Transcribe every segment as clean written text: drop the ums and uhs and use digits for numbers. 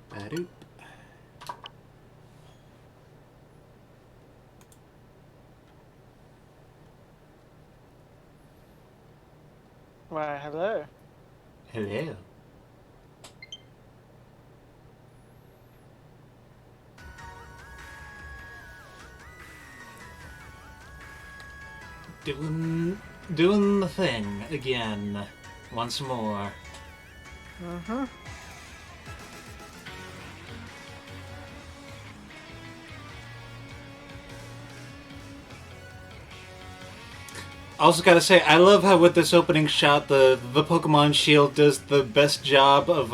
Ba-doop. Why, hello. Hello. Doing the thing again, once more. Mm-hmm. Also, gotta say, I love how with this opening shot, the Pokemon Shield does the best job of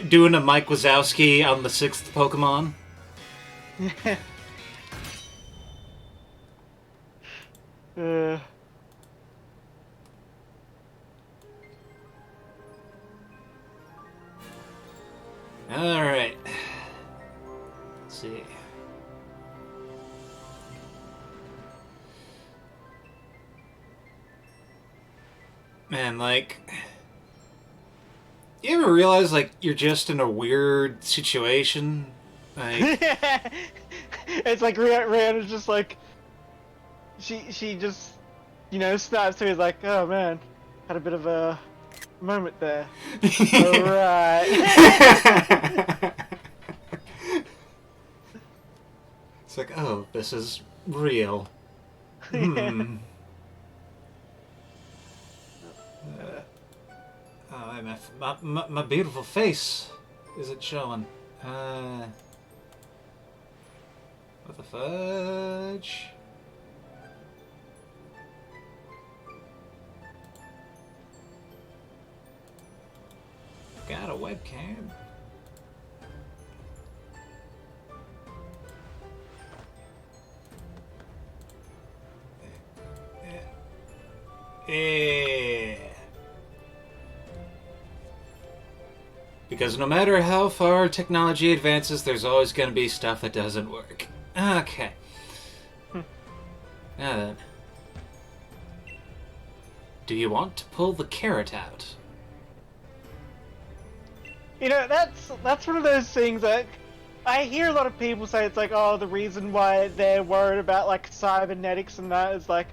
doing a Mike Wazowski on the 6th Pokemon. uh, Alright. Let's see. Man, like... You ever realize, like, you're just in a weird situation? Like... it's like Rihanna's just like... She just, you know, snaps to me like, oh man, had a bit of a moment there. Alright. It's like, oh, this is real. Hmm. Oh, my beautiful face isn't showing. What the fudge? Got a webcam. Because no matter how far technology advances, there's always going to be stuff that doesn't work. Okay. Now then. Do you want to pull the carrot out? You know, that's one of those things that I hear a lot of people say. It's like, oh, the reason why they're worried about like cybernetics and that is like,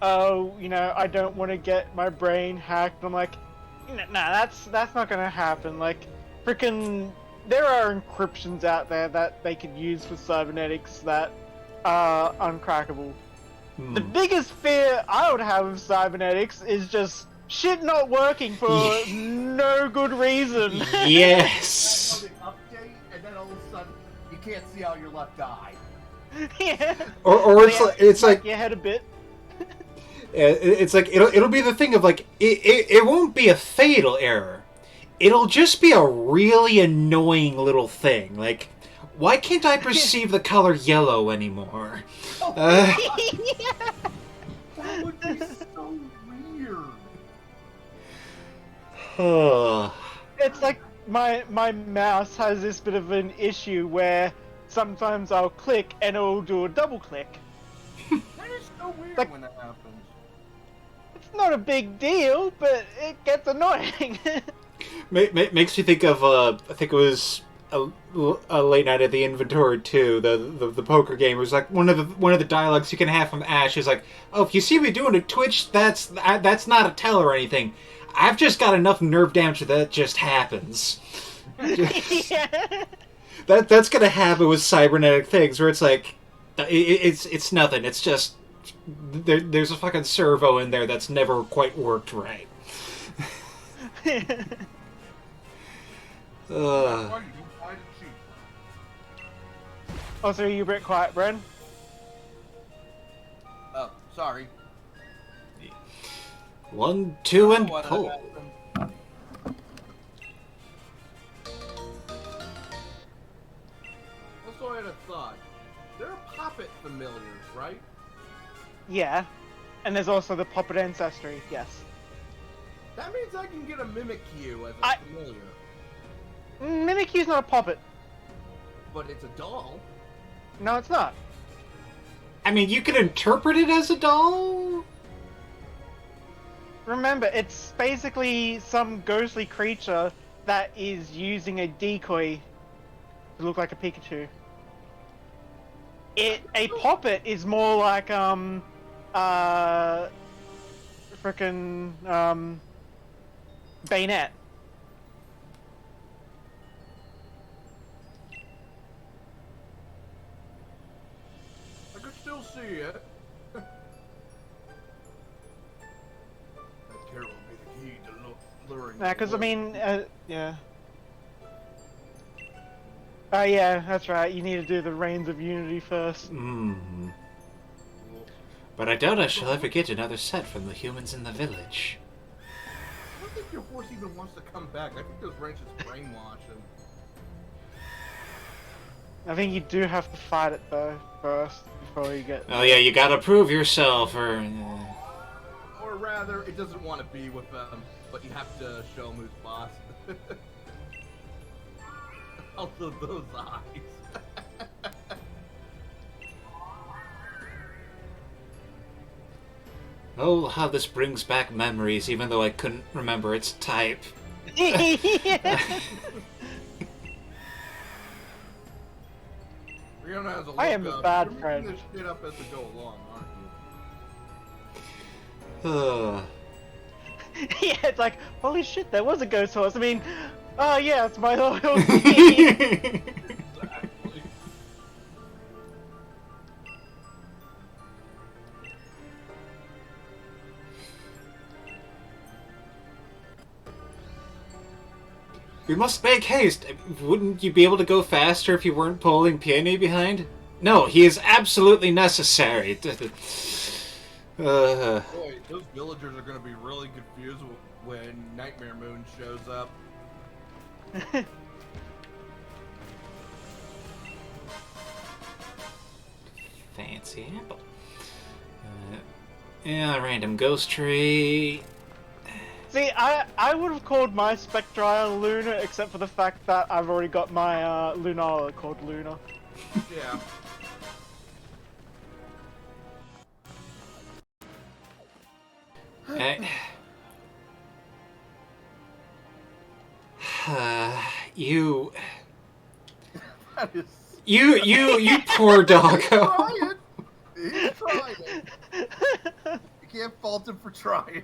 oh, you know, I don't want to get my brain hacked. I'm like, nah, that's not gonna happen. Like, freaking, there are encryptions out there that they could use for cybernetics that are uncrackable. The biggest fear I would have of cybernetics is just shit not working for no good reason. Yes. Update, and then all of a sudden you can't see out your left eye. Yeah. Or it's like your head a bit. It's like it'll be the thing of like it won't be a fatal error. It'll just be a really annoying little thing. Like, why can't I perceive the color yellow anymore? That would be so weird. It's like my mouse has this bit of an issue where sometimes I'll click and it'll do a double click. That is so weird Like, when that happens. it's not a big deal, but it gets annoying. Makes you think of I think it was a Late Night at the Inventory 2, the poker game. It was like one of the dialogues you can have from Ash is like, oh, if you see me doing a Twitch, that's not a tell or anything. I've just got enough nerve damage that just happens. Yeah. That's gonna happen with cybernetic things where it's like it's nothing. It's just there's a fucking servo in there that's never quite worked right. Oh, so you a bit quiet, Bren? Oh, sorry. 1, 2, and What pull. happened? Also, I had a thought. There are Poppet familiars, right? Yeah. And there's also the Puppet Ancestry, yes. That means I can get a Mimikyu as a familiar. Mimikyu's not a puppet. But it's a doll. No, it's not. I mean, you can interpret it as a doll. Remember, it's basically some ghostly creature that is using a decoy to look like a Pikachu. A puppet is more like frickin' Bayonet. I could still see it. That care will be the key to luring. Nah, because I mean, yeah. Oh yeah, that's right. You need to do the Reigns of Unity first. Hmm. But I doubt I shall ever get another set from the humans in the village. I don't think your horse even wants to come back. I think those ranches brainwash him. I think you do have to fight it though first before you get. Oh yeah, you gotta prove yourself, or... Or rather, it doesn't want to be with them, but you have to show him who's boss. Also, those eyes. Oh, how this brings back memories, even though I couldn't remember its type. Rihanna has a I am look a up. bad You're friend. making this shit up as we go along, aren't you? Yeah, it's like, holy shit, there was a ghost horse. I mean, oh yeah, it's my loyalty. Exactly. We must make haste. Wouldn't you be able to go faster if you weren't pulling Peony behind? No, he is absolutely necessary. Boy, those villagers are going to be really confused when Nightmare Moon shows up. Fancy apple. Yeah, random ghost tree. See, I would have called my Spectrile Luna, except for the fact that I've already got my Lunala called Luna. Yeah. You... That is... You poor doggo. Trying. He's trying. You can't fault him for trying.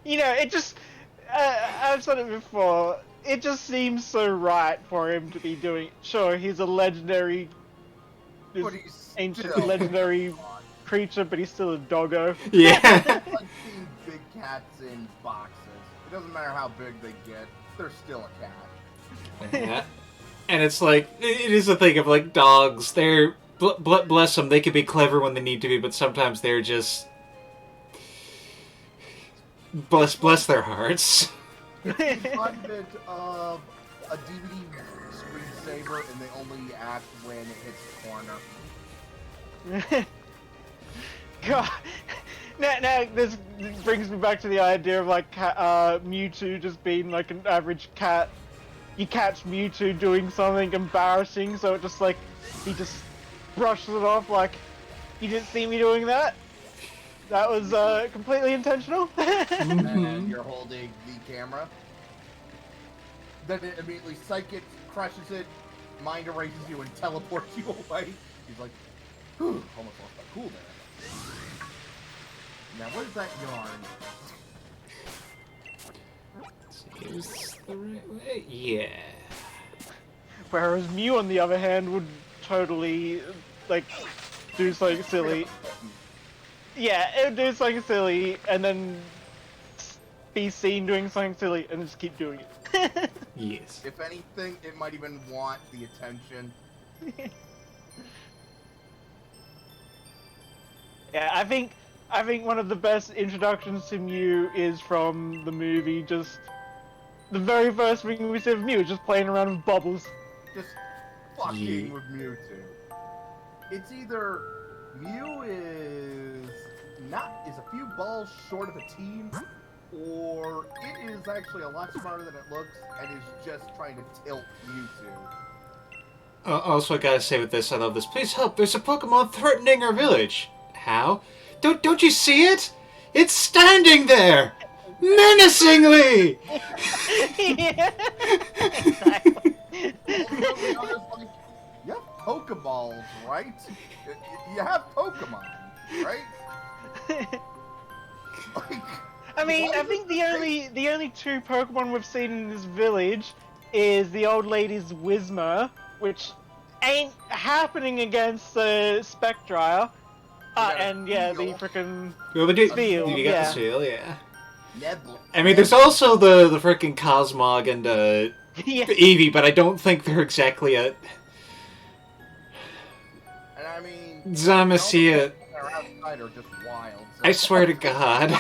You know, it just, I've said it before, it just seems so right for him to be doing. Sure, he's a legendary, But he's ancient still- legendary creature, but he's still a doggo. Yeah. It's like seeing big cats in boxes. It doesn't matter how big they get, they're still a cat. Yeah. And it's like, it is a thing of like dogs, they're, bless them, they can be clever when they need to be, but sometimes they're just, bless their hearts. Fun bit of a DVD screensaver and they only act when it hits the corner. God. Now, this brings me back to the idea of like Mewtwo just being like an average cat. You catch Mewtwo doing something embarrassing, so it just like he just brushes it off like, you didn't see me doing that. That was completely intentional. And then you're holding the camera. Then it immediately psychic crushes it, mind erases you, and teleports you away. He's like, whew, almost lost my cool there. Now, what is that yarn? Is the right way? Yeah. Whereas Mew, on the other hand, would totally like do something silly. Yeah, it would do something silly, and then be seen doing something silly, and just keep doing it. Yes. If anything, it might even want the attention. Yeah, I think one of the best introductions to Mew is from the movie. Just the very first thing we see of Mew is just playing around with bubbles. Just fucking Yeah. with Mewtwo. It's either Mew is a few balls short of a team, or it is actually a lot smarter than it looks and is just trying to tilt Mewtwo. Also, I gotta say with this, I love this. Please help! There's a Pokemon threatening our village. How? Don't you see it? It's standing there, menacingly. Yeah, exactly. Like, you have Pokeballs, right? You have Pokemon, right? Like, I mean, why I would think you the only two Pokemon we've seen in this village is the old lady's Whismur, which ain't happening against the Spectrier. got a And yeah, the Steel. frickin' Well, Spiel, you got the yeah. seal, yeah. Nebula. I mean, there's also the frickin' Cosmog and Yeah. Eevee, but I don't think they're exactly a And I mean, Zamasia. all the Pokemon that are outside are just wild. So. I swear to God.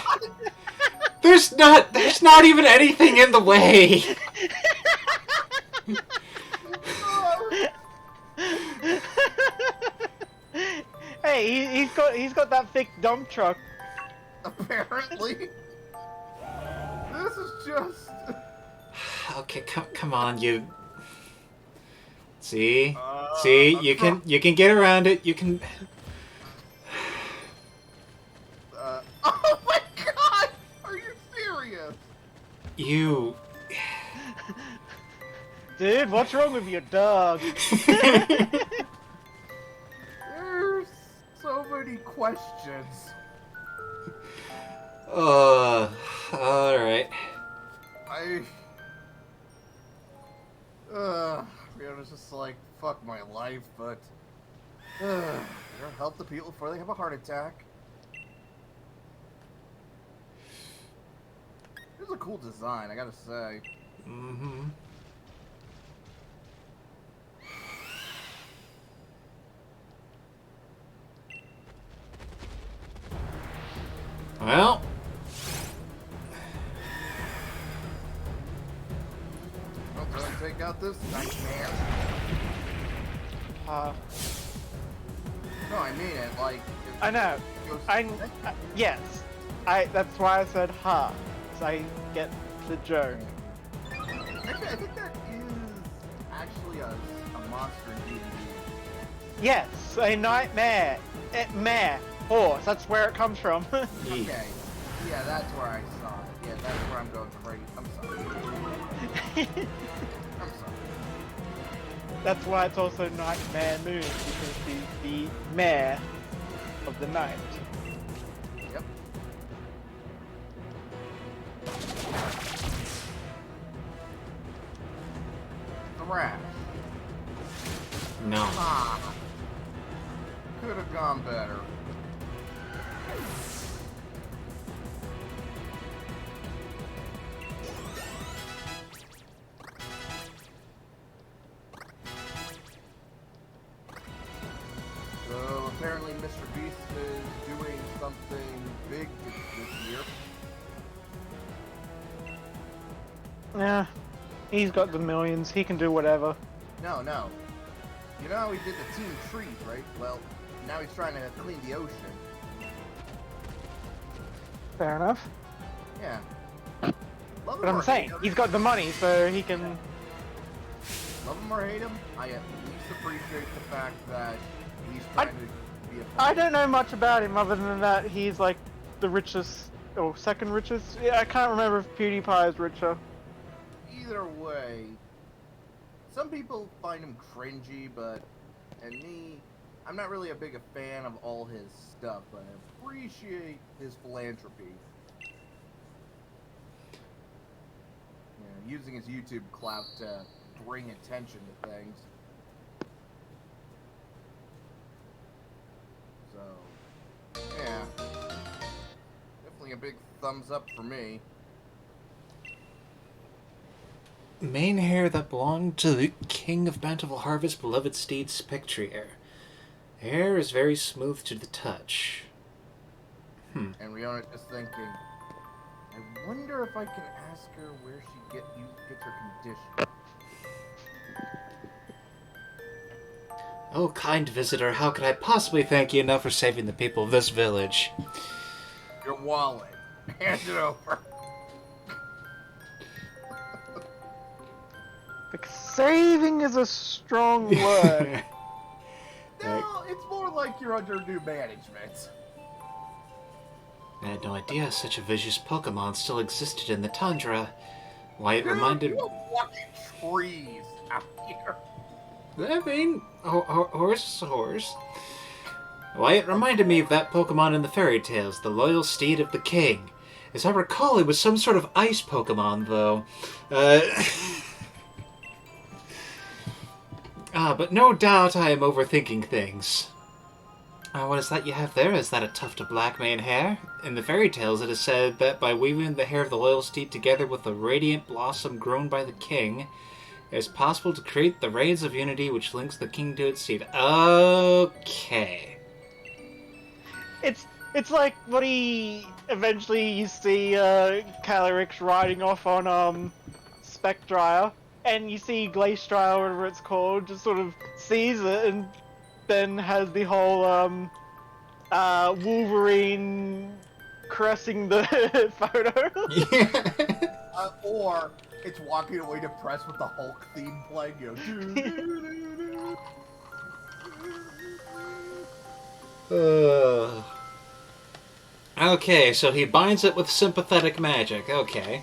There's not even anything in the way. Hey, he's got that thick dump truck. Apparently, this is just. Okay, come on, you. See, I'm you can get around it. You can. Oh my God! Are you serious? You. Dude, what's wrong with your dog? There's so many questions. All right. Riona's just like, fuck my life, but help the people before they have a heart attack. It was a cool design, I gotta say. Mm-hmm. Well. Well, go and take out this nightmare. No, I mean it, like... I know. Yes. That's why I said ha. So I get the joke. Actually, I think that is actually a monster in D&D. Yes, a nightmare. Mare. Horse. That's where it comes from. Okay. Yeah, that's where I saw it. Yeah, that's where I'm going crazy. I'm sorry. I'm sorry. That's why it's also Nightmare Moon, because she's the mare of the night. Yep. Thrash. No. Ah. Could have gone better. So apparently Mr. Beast is doing something big this year. Yeah, he's got the millions. He can do whatever. No. You know how he did the Team Trees, right? Well, now he's trying to clean the ocean. Fair enough. Yeah. Love But him I'm or saying, hate him. he's got the money, so he can... Love him or hate him, I at least appreciate the fact that he's trying to be a I don't know much about him other than that he's like the richest, or second richest. Yeah, I can't remember if PewDiePie is richer. Either way, some people find him cringy, but, and me, I'm not really a big a fan of all his stuff, but I appreciate his philanthropy. Using his YouTube clout to bring attention to things. So, yeah. Definitely a big thumbs up for me. Mane hair that belonged to the king of Bountiful Harvest, beloved steed Spectrier. Hair is very smooth to the touch. And Riona's just thinking, I wonder if I can ask her where she gets her condition. Oh, kind visitor, how could I possibly thank you enough for saving the people of this village? Your wallet. Hand it over. Like, saving is a strong word. No, it's more like you're under new management. I had no idea such a vicious Pokemon still existed in the tundra. Why, it Dude, reminded... you have fucking trees out here. I mean, horse is a horse. Why, it reminded me of that Pokemon in the fairy tales, the loyal steed of the king. As I recall, it was some sort of ice Pokemon, though. But no doubt I am overthinking things. What is that you have there? Is that a tuft of black mane hair? In the fairy tales, it is said that by weaving the hair of the loyal steed together with the radiant blossom grown by the king, it is possible to create the rays of unity which links the king to its steed. Okay. It's like what eventually you see Calyrex riding off on Spectrier, and you see Glacier, whatever it's called, just sort of sees it and then has the whole Wolverine caressing the photo. Or it's walking away depressed with the Hulk theme playing, you know. Okay, so he binds it with sympathetic magic. Okay.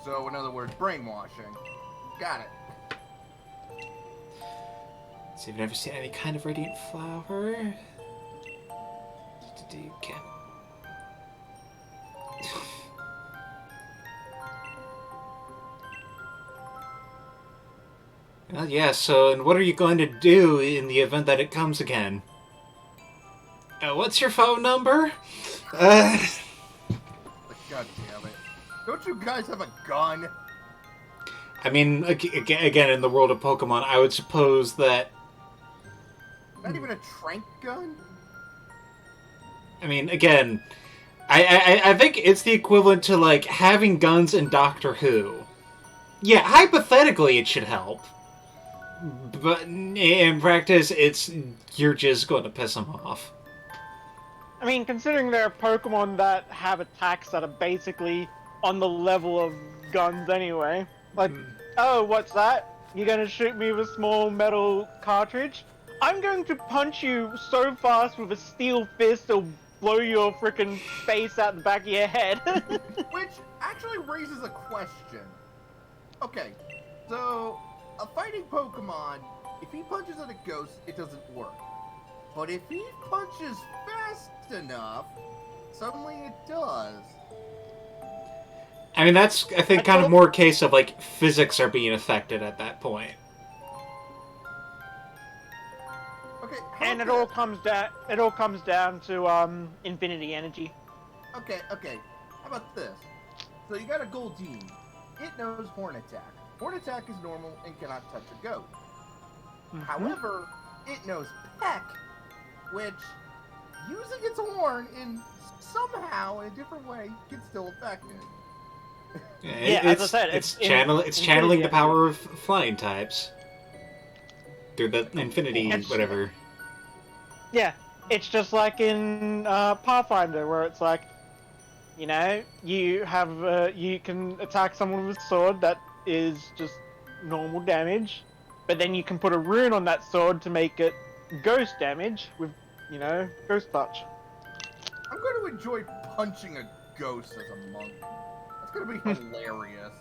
So, in other words, brainwashing. Got it. So you've never seen any kind of radiant flower? You can. Well, yeah, so, and what are you going to do in the event that it comes again? What's your phone number? God damn it. Don't you guys have a gun? I mean, again, in the world of Pokemon, I would suppose that... Not even a trank gun? I mean, again, I think it's the equivalent to, like, having guns in Doctor Who. Yeah, hypothetically it should help. But in practice, you're just going to piss them off. I mean, considering there are Pokemon that have attacks that are basically on the level of guns anyway. Like, oh, what's that? You're gonna shoot me with a small metal cartridge? I'm going to punch you so fast with a steel fist it'll blow your frickin' face out the back of your head. Which actually raises a question. Okay, so a fighting Pokemon, if he punches at a ghost, it doesn't work. But if he punches fast enough, suddenly it does. I mean, that's, I think, kind of more a case of, like, physics are being affected at that point. Okay, and it all comes down to infinity energy. Okay. How about this? So you got a Goldeen. It knows Horn Attack. Horn Attack is normal and cannot touch a goat. However, it knows Peck, which, using its horn in somehow in a different way, can still affect it. Yeah, as I said, it's channeling the power of flying types through the infinity whatever. Yeah, it's just like in Pathfinder, where it's like, you know, you can attack someone with a sword that is just normal damage, but then you can put a rune on that sword to make it ghost damage with, you know, ghost touch. I'm going to enjoy punching a ghost as a monk. That's going to be hilarious.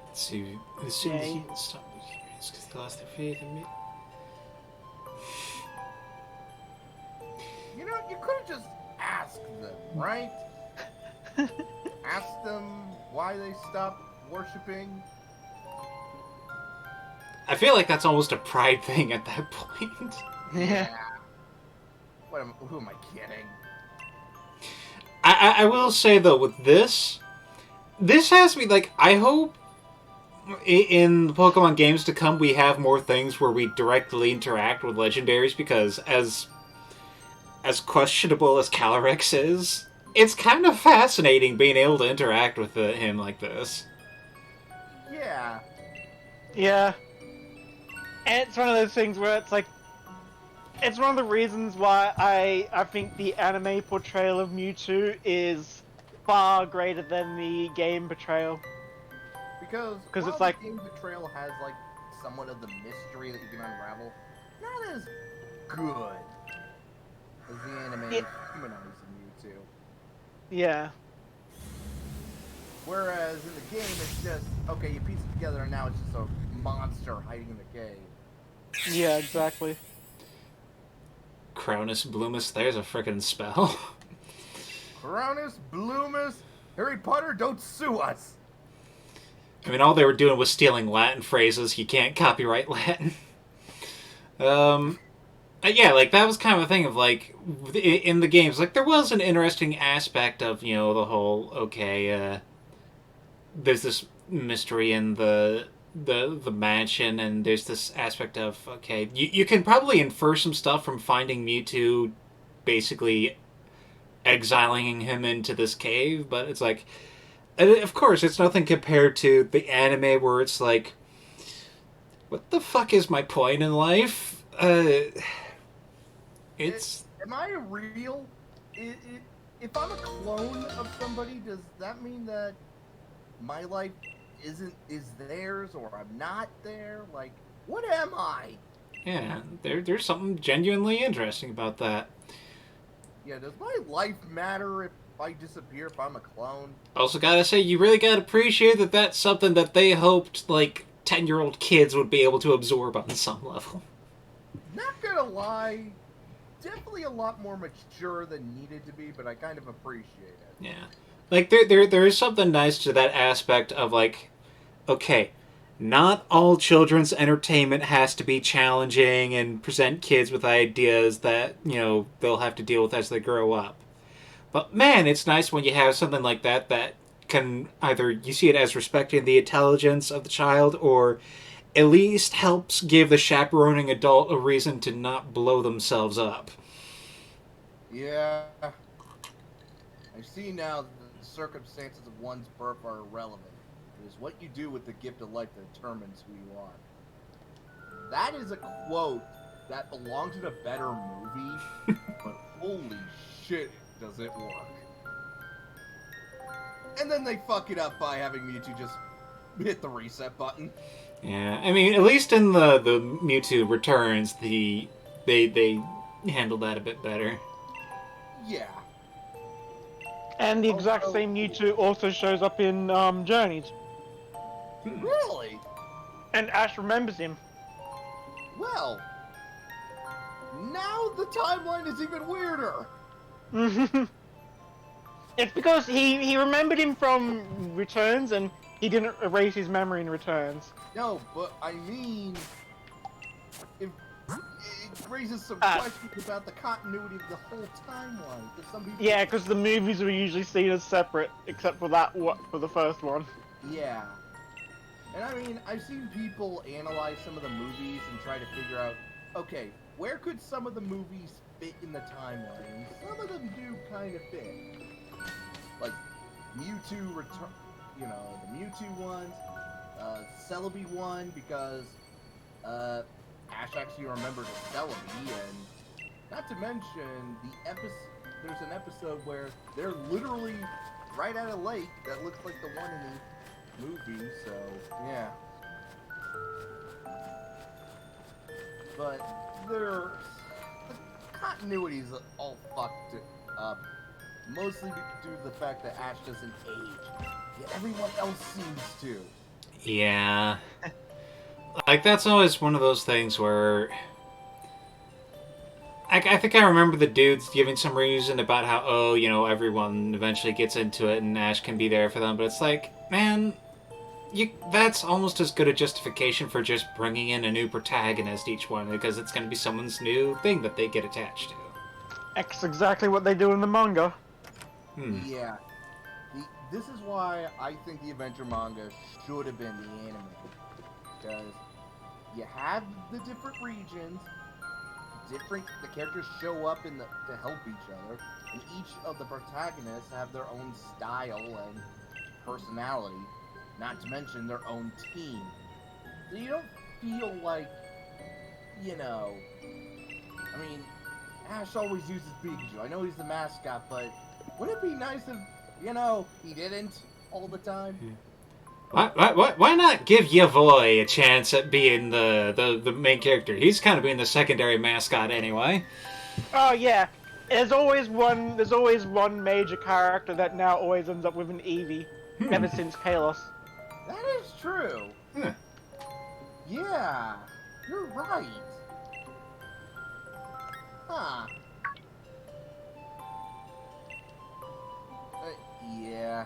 Let's see. As soon as he can stop the humans because they lost their faith in me. You know, you could have just asked them, right? Ask them why they stopped worshipping. I feel like that's almost a pride thing at that point. Yeah. Who am I kidding? I will say, though, with this has me, like, I hope in the Pokemon games to come we have more things where we directly interact with legendaries, because as questionable as Calyrex is, it's kind of fascinating being able to interact with him like this. Yeah. Yeah. And it's one of those things where it's like, it's one of the reasons why I think the anime portrayal of Mewtwo is far greater than the game portrayal. Because Because while it's the like, game betrayal has like somewhat of the mystery that you can unravel, not as good as the anime yeah, humanizing Mewtwo. yeah. Whereas in the game, it's just okay. You piece it together, and now it's just a monster hiding in the cave. Yeah, exactly. Cronus Bloomus, there's a frickin' spell. Cronus, Bloomus, Harry Potter, don't sue us. I mean, all they were doing was stealing Latin phrases. You can't copyright Latin. Yeah, like, that was kind of a thing of, like, in the games, like, there was an interesting aspect of, you know, the whole, okay, there's this mystery in the mansion, and there's this aspect of, okay, you can probably infer some stuff from finding Mewtwo basically exiling him into this cave, but it's like, of course, it's nothing compared to the anime where it's like, what the fuck is my point in life? It's Am I real? If I'm a clone of somebody, does that mean that my life is theirs, or I'm not there? Like, what am I? yeah, there's something genuinely interesting about that. Yeah, does my life matter if I disappear if I'm a clone? Also, gotta say, you really gotta appreciate that that's something that they hoped, like, 10-year-old kids would be able to absorb on some level. Not gonna lie, definitely a lot more mature than needed to be, but I kind of appreciate it. Yeah. Like, there is something nice to that aspect of, like, okay, not all children's entertainment has to be challenging and present kids with ideas that, you know, they'll have to deal with as they grow up. But man, it's nice when you have something like that that can either you see it as respecting the intelligence of the child or at least helps give the chaperoning adult a reason to not blow themselves up. Yeah. I see now that the circumstances of one's birth are irrelevant. It is what you do with the gift of life that determines who you are. That is a quote that belongs in a better movie, but holy shit, does it work. And then they fuck it up by having Mewtwo just hit the reset button. Yeah, I mean, at least in the Mewtwo Returns, they handled that a bit better. Yeah. And the exact same Mewtwo also shows up in Journeys, Really? and Ash remembers him. Well, now the timeline is even weirder. It's because he remembered him from Returns, and he didn't erase his memory in Returns. No, but I mean, if it raises some questions about the continuity of the whole timeline. Some people... Yeah, because the movies were usually seen as separate, except for that for the first one. Yeah. And I mean, I've seen people analyze some of the movies and try to figure out, okay, where could some of the movies fit in the timeline? And some of them do kind of fit. Like, Mewtwo Return, you know, the Mewtwo ones, Celebi one, because, Ash actually remembered Celebi, and not to mention, there's an episode where they're literally right at a lake that looks like the one in the movie, so, yeah. But, the continuity's all fucked up. Mostly due to the fact that Ash doesn't age, yet everyone else seems to. Yeah. Like, that's always one of those things where... I think I remember the dudes giving some reason about how, oh, you know, everyone eventually gets into it and Ash can be there for them, but it's like, man, that's almost as good a justification for just bringing in a new protagonist each one, because it's going to be someone's new thing that they get attached to. That's exactly what they do in the manga. Yeah. This is why I think the Adventure manga should have been the anime. Because you have the different regions, the characters show up to help each other, and each of the protagonists have their own style and personality, not to mention their own team. So you don't feel like, you know, I mean, Ash always uses Pikachu. I know he's the mascot, but wouldn't it be nice if, you know, he didn't all the time? Why not give Yavoy a chance at being the main character? He's kind of being the secondary mascot anyway. Oh yeah, there's always one. There's always one major character that now always ends up with an Eevee, ever since Kalos. That is true. Huh. Yeah, you're right. Huh. Yeah.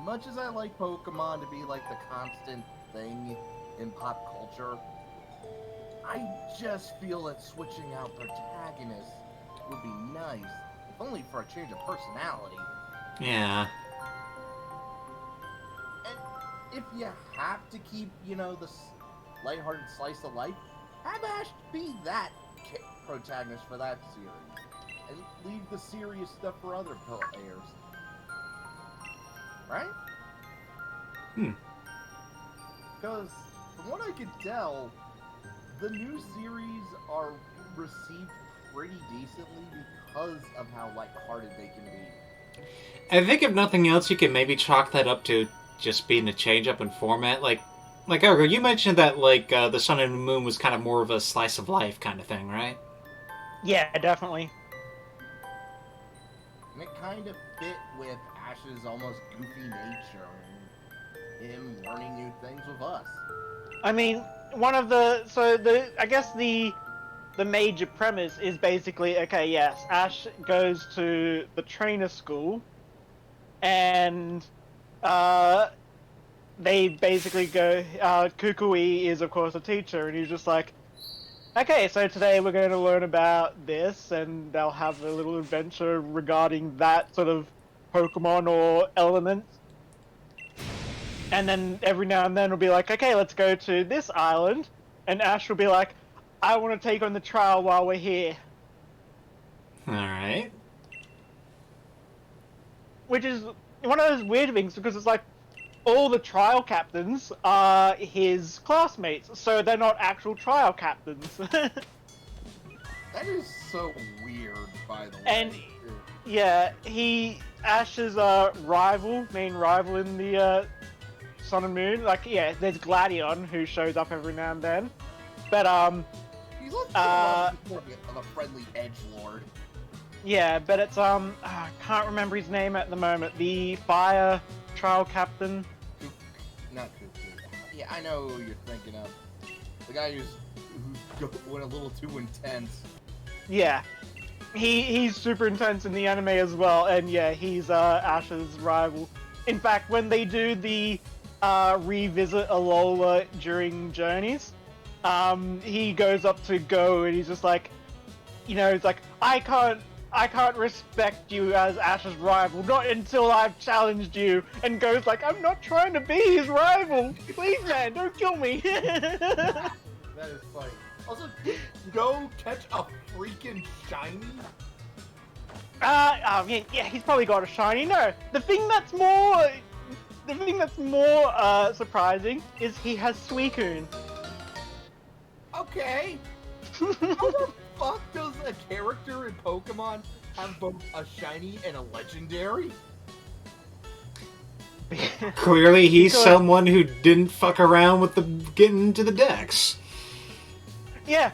Much as I like Pokemon to be like the constant thing in pop culture, I just feel that switching out protagonists would be nice, if only for a change of personality. Yeah. And if you have to keep, you know, the lighthearted slice of life, have Ash be that protagonist for that series, and leave the serious stuff for other players. Right? Because, from what I could tell, the new series are received pretty decently because of how lighthearted they can be. I think if nothing else, you can maybe chalk that up to just being a change up in format. Like Argo, you mentioned that the Sun and Moon was kind of more of a slice of life kind of thing, right? Yeah, definitely. And it kind of fit with Ash's almost goofy nature and him learning new things with us. I mean, I guess the major premise is basically, okay, yes, Ash goes to the trainer school, and they basically go, Kukui is of course a teacher, and he's just like, okay, so today we're going to learn about this, and they'll have a little adventure regarding that sort of Pokemon or element. And then every now and then we'll be like, okay, let's go to this island. And Ash will be like, I want to take on the trial while we're here. Alright. Which is one of those weird things, because it's like, all the trial captains are his classmates, so they're not actual trial captains. That is so weird, by the way. And yeah, Ash's main rival in the Sun and Moon, like, yeah, there's Gladion, who shows up every now and then, but he's also of a friendly edgelord. yeah, but it's I can't remember his name at the moment. The fire trial captain. Not Cuckoo. Yeah, I know who you're thinking of. The guy who went a little too intense. Yeah, he's super intense in the anime as well, and yeah, he's Ash's rival. In fact, when they do the revisit Alola during journeys, he goes up to Go and he's just like, you know, it's like, I can't respect you as Ash's rival, not until I've challenged you. And Go's like, I'm not trying to be his rival. Please, man, don't kill me. That is funny. Also, Go catch a freaking shiny? Yeah, he's probably got a shiny. No, the thing that's more surprising is he has Suicune. Okay. How the fuck does a character in Pokemon have both a shiny and a legendary? Clearly, he's someone who didn't fuck around with getting into the decks. Yeah,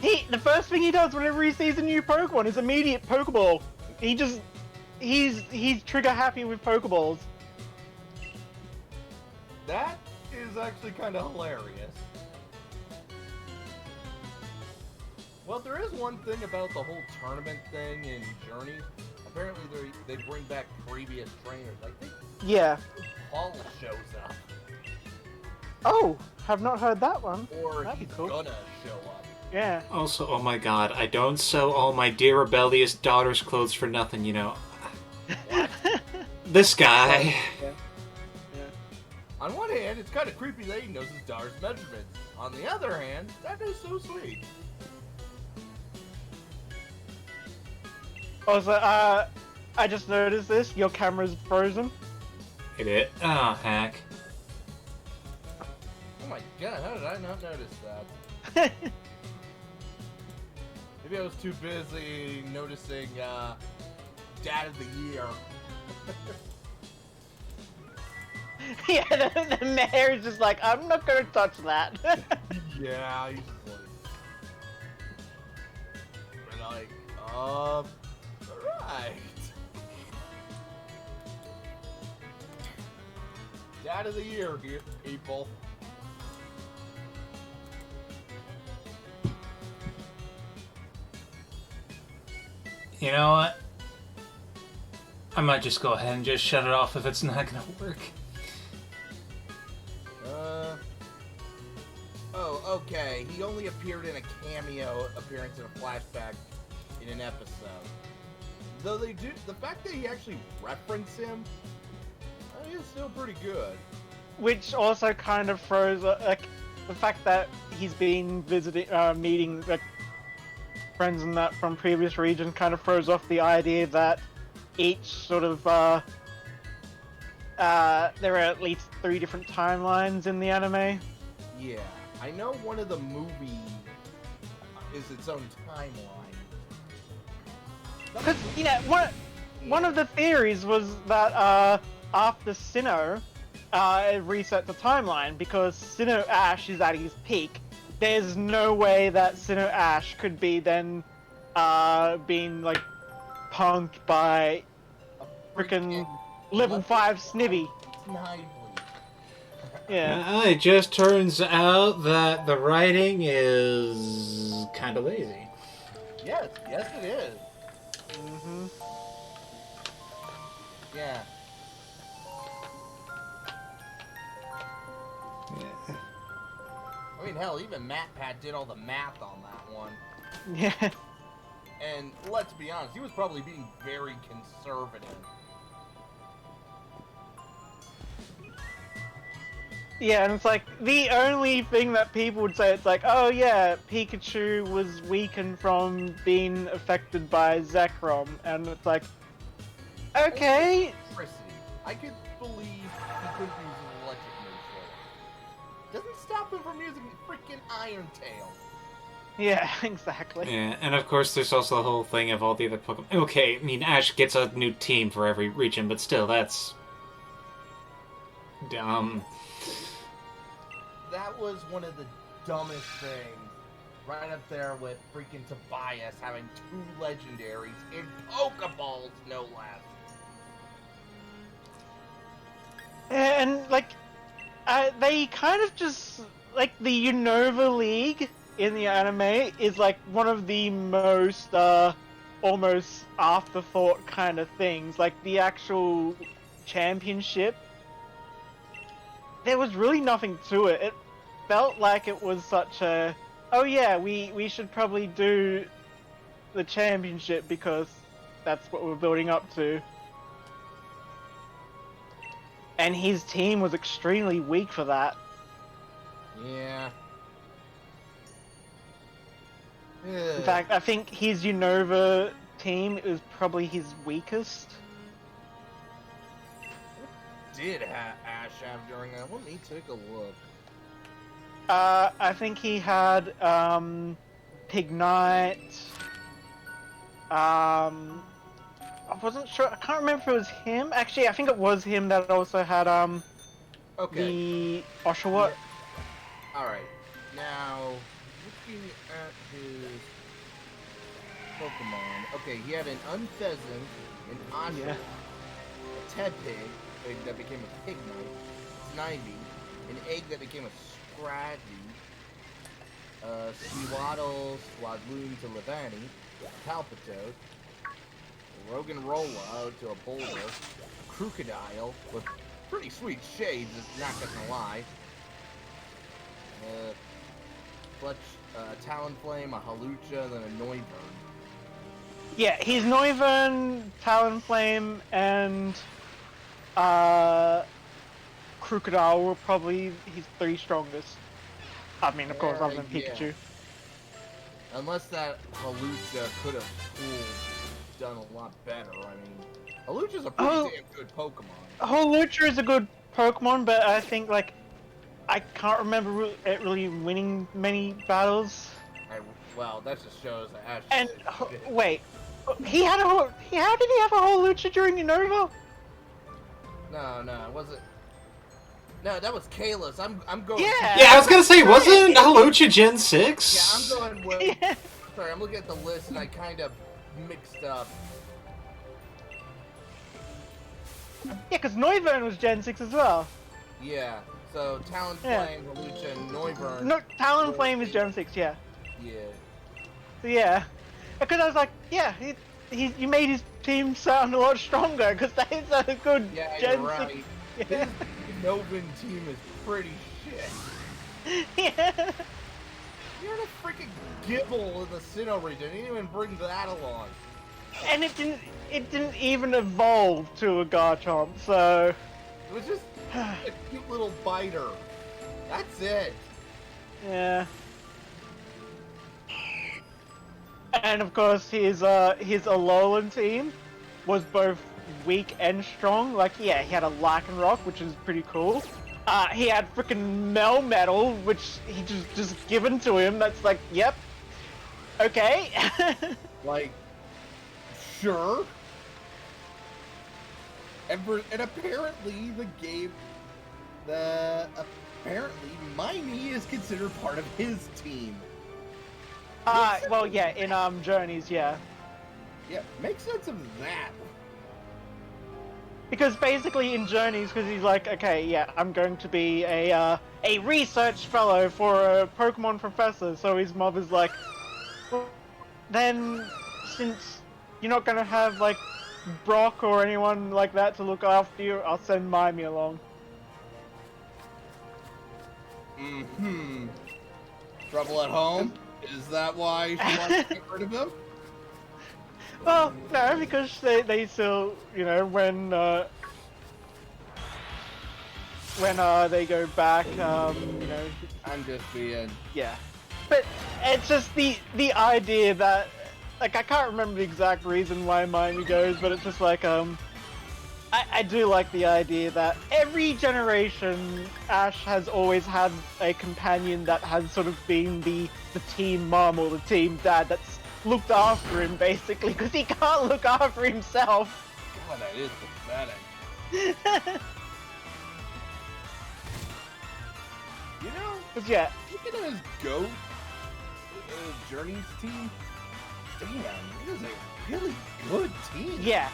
the first thing he does whenever he sees a new Pokemon is immediate Pokeball. He's trigger happy with Pokeballs. That is actually kind of hilarious. Well, there is one thing about the whole tournament thing in Journey. Apparently, they bring back previous trainers. I think Yeah. Paul shows up. Oh, have not heard that one. Or That'd be he's cool. gonna show up. Yeah. Also, oh my god, I don't sew all my dear rebellious daughter's clothes for nothing, you know. This guy. Yeah. On one hand, it's kind of creepy that he knows his daughter's measurements. On the other hand, that is so sweet. Also, I just noticed this. Your camera's frozen. Hit it. Oh, heck. Oh my god, how did I not notice that? Maybe I was too busy noticing Dad of the Year. Yeah, the mayor is just like, I'm not gonna touch that. Yeah, he's like... We're like, alright. Dad of the Year, people. You know what? I might just go ahead and just shut it off if it's not gonna work. Oh, okay. He only appeared in a cameo appearance in a flashback in an episode. Though they do, the fact that he actually referenced him is still pretty good. Which also kind of throws, like, the fact that he's been visiting, meeting, like, friends and that from previous regions kind of throws off the idea that each sort of, there are at least 3 different timelines in the anime. Yeah, I know one of the movies is its own timeline. Because, you know, one of the theories was that, after Sinnoh, it reset the timeline, because Sinnoh Ash is at his peak. There's no way that Sinnoh Ash could be then, being, like, punked by freaking level 5 Snivy. Snively. Yeah. It just turns out that the writing is kind of lazy. Yes, it is. Mm-hmm. Yeah. Yeah. I mean, hell, even MatPat did all the math on that one. Yeah. And let's be honest, he was probably being very conservative. Yeah, and it's like, the only thing that people would say, it's like, oh yeah, Pikachu was weakened from being affected by Zekrom, and it's like, okay. Electricity. I could believe he couldn't use his electric move for it. Doesn't stop him from using freaking Iron Tail. Yeah, exactly. Yeah, and of course there's also the whole thing of all the other Pokemon. Okay, I mean, Ash gets a new team for every region, but still, that's dumb. That was one of the dumbest things. Right up there with freaking Tobias having 2 legendaries in Pokeballs, no less. And, like, they kind of just, like, the Unova League in the anime is, like, one of the most, almost afterthought kind of things. Like, the actual championship, there was really nothing to it. It felt like it was such a, oh yeah, we should probably do the championship because that's what we're building up to. And his team was extremely weak for that. Yeah. In fact, I think his Unova team is probably his weakest. Did Ash have during that? Let me take a look. I think he had Pignite. I wasn't sure. I can't remember if it was him. Actually, I think it was him that also had Okay. the Oshawott. Yeah. Alright. Now, looking at his Pokemon. Okay, he had an Unpheasant, an Oshawott, Yeah. a Tedpig that became a Pignite, Snivy, an egg that became a Scraggy, Sewaddle, Swadloon to Levani, Palpitoad, Roggenrola to a Boulder, Crocodile with pretty sweet shades, not gonna lie. Fletch, Talonflame, a Halucha, then a Noivern. Yeah, he's Noivern, Talonflame, and Crocodile were probably his 3 strongest. I mean, of course, other than Pikachu. Unless that Halucha could have done a lot better. I mean, Halucha's a pretty damn good Pokemon. Halucha is a good Pokemon, but I think, like, I can't remember it really winning many battles. Well, that just shows that Ash. And wait, he had a whole. How did he have a whole lucha during Unova? No, it wasn't. No, that was Kalos. I'm going. Yeah. Yeah, I was gonna say, wasn't Halucha Gen 6? Yeah, I'm going with. Yeah. Sorry, I'm looking at the list and I kind of mixed up. Yeah, because Noivern was Gen 6 as well. Yeah. So Talonflame, Yeah. Halucha, and Noivern. No, Talonflame is Gen 6, yeah. Yeah. So yeah. Because I was like, yeah, you made his team sound a lot stronger, because that's a good Yeah, Gen you're 6. right. Yeah. This Novan team is pretty shit. Yeah. You're in a freaking Gibble in the Sinnoh region. You didn't even bring that along. And it didn't even evolve to a Garchomp, so It was just a cute little biter. That's it. yeah. And of course his Alolan team was both weak and strong. Like yeah, he had a Lycanroc, which is pretty cool. He had freaking Melmetal, which he just given to him. That's like, yep, okay. Like, sure. And apparently apparently Miney is considered part of his team. Well, yeah, in Journeys, yeah. Yeah, make sense of that. Because basically in Journeys, because he's like, okay, yeah, I'm going to be a research fellow for a Pokemon professor. So his mother's like, well, then since you're not gonna have like Brock or anyone like that to look after you, I'll send Mimey along. Mm-hmm. Trouble at home? Is that why she wants to get rid of him? Well, no, because they still, you know, when they go back, you know. I'm just being. Yeah, but it's just the idea that, like, I can't remember the exact reason why Miami goes, but it's just like I do like the idea that every generation Ash has always had a companion that has sort of been the team mom or the team dad that's looked after him basically, because he can't look after himself. God, that is pathetic. You know, But yeah, looking at his GOAT Journeys team, damn, it is a really good team. yeah.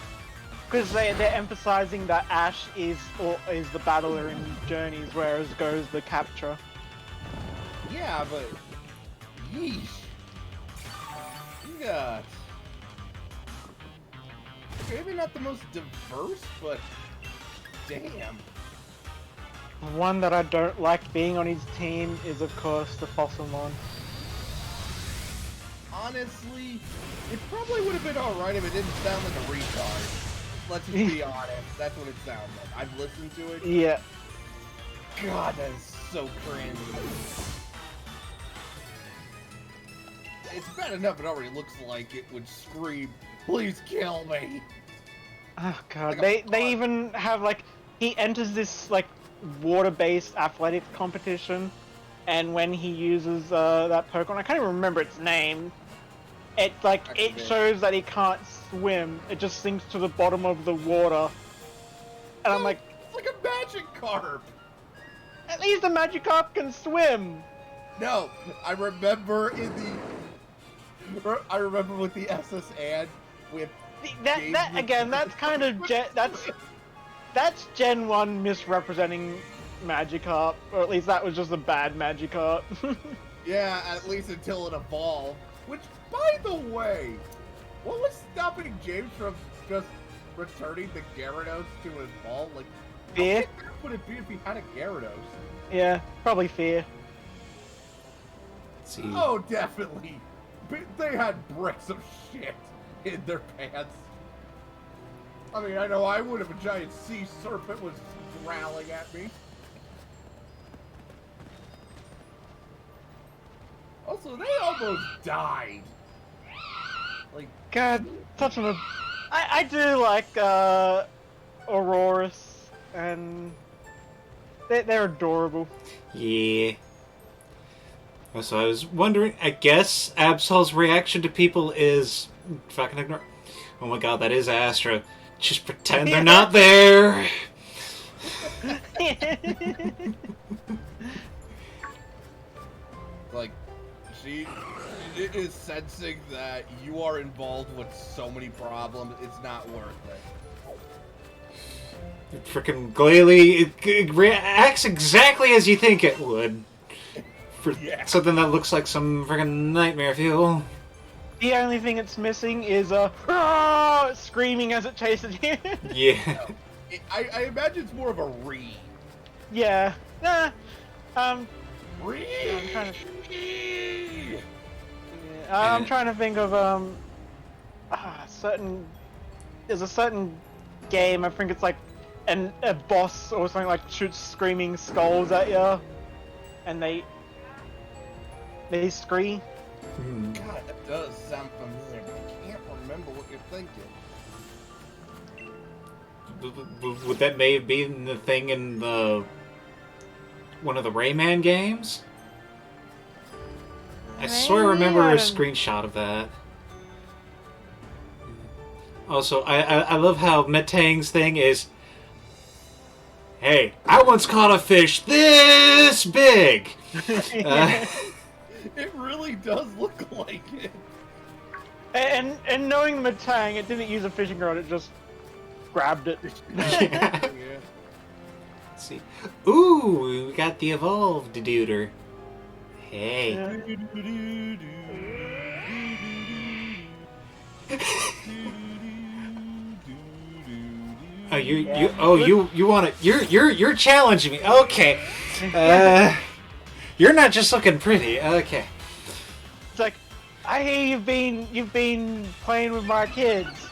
Because they're emphasizing that Ash is the battler in Journeys, whereas goes the capture. Yeah, but yeesh. You got maybe not the most diverse, but damn. One that I don't like being on his team is, of course, the Fossilmon. Honestly, it probably would have been alright if it didn't sound like a retard. Let's just be honest, that's what it sounds like. I've listened to it. Yeah. God, that is so cringe. It's bad enough it already looks like it would scream, "Please kill me!" Oh god, Like they even have like, he enters this like water-based athletics competition, and when he uses that Pokemon, I can't even remember its name. It's like, it shows that he can't swim. It just sinks to the bottom of the water. And I'm like, It's like a Magikarp! at least a Magikarp can swim! No, I remember with the SS ad with That again, that's kind of that's Gen 1 misrepresenting Magikarp, or at least that was just a bad Magikarp. yeah, at least until it evolved. Which, by the way, what was stopping James from just returning the Gyarados to his ball? Like, Fear? how bad would it be if he had a Gyarados? Yeah, probably fear. Let's see. Oh, definitely. They had bricks of shit in their pants. I mean, I know I would if a giant sea serpent was growling at me. Also, they almost died. Like, God, such an. I do like Aurorus, and they're adorable. Yeah. So I was wondering, I guess Absol's reaction to people is fucking ignore. Oh my god, that is Astra. Just pretend they're not there. Like, she is sensing that you are involved with so many problems, it's not worth it. Freaking Glalie, it reacts exactly as you think it would. For something that looks like some freaking nightmare fuel. The only thing it's missing is screaming as it chases you. Yeah. I imagine it's more of a read. Yeah. Nah. Read. I'm trying to think of certain. There's a certain game. I think it's like a boss or something like shoots screaming skulls at you, and they scream. God, that does sound familiar, but I can't remember what you're thinking. Would that may have been the thing in the one of the Rayman games? I swear I remember a screenshot of that. Also, I love how Metang's thing is, hey, I once caught a fish this big! It really does look like it. And knowing Metang, it didn't use a fishing rod, it just grabbed it. Yeah. Let's see. Ooh, we got the evolved duder. Hey. Oh, you want to? You're challenging me. Okay. You're not just looking pretty. Okay. It's like, I hear you've been playing with my kids.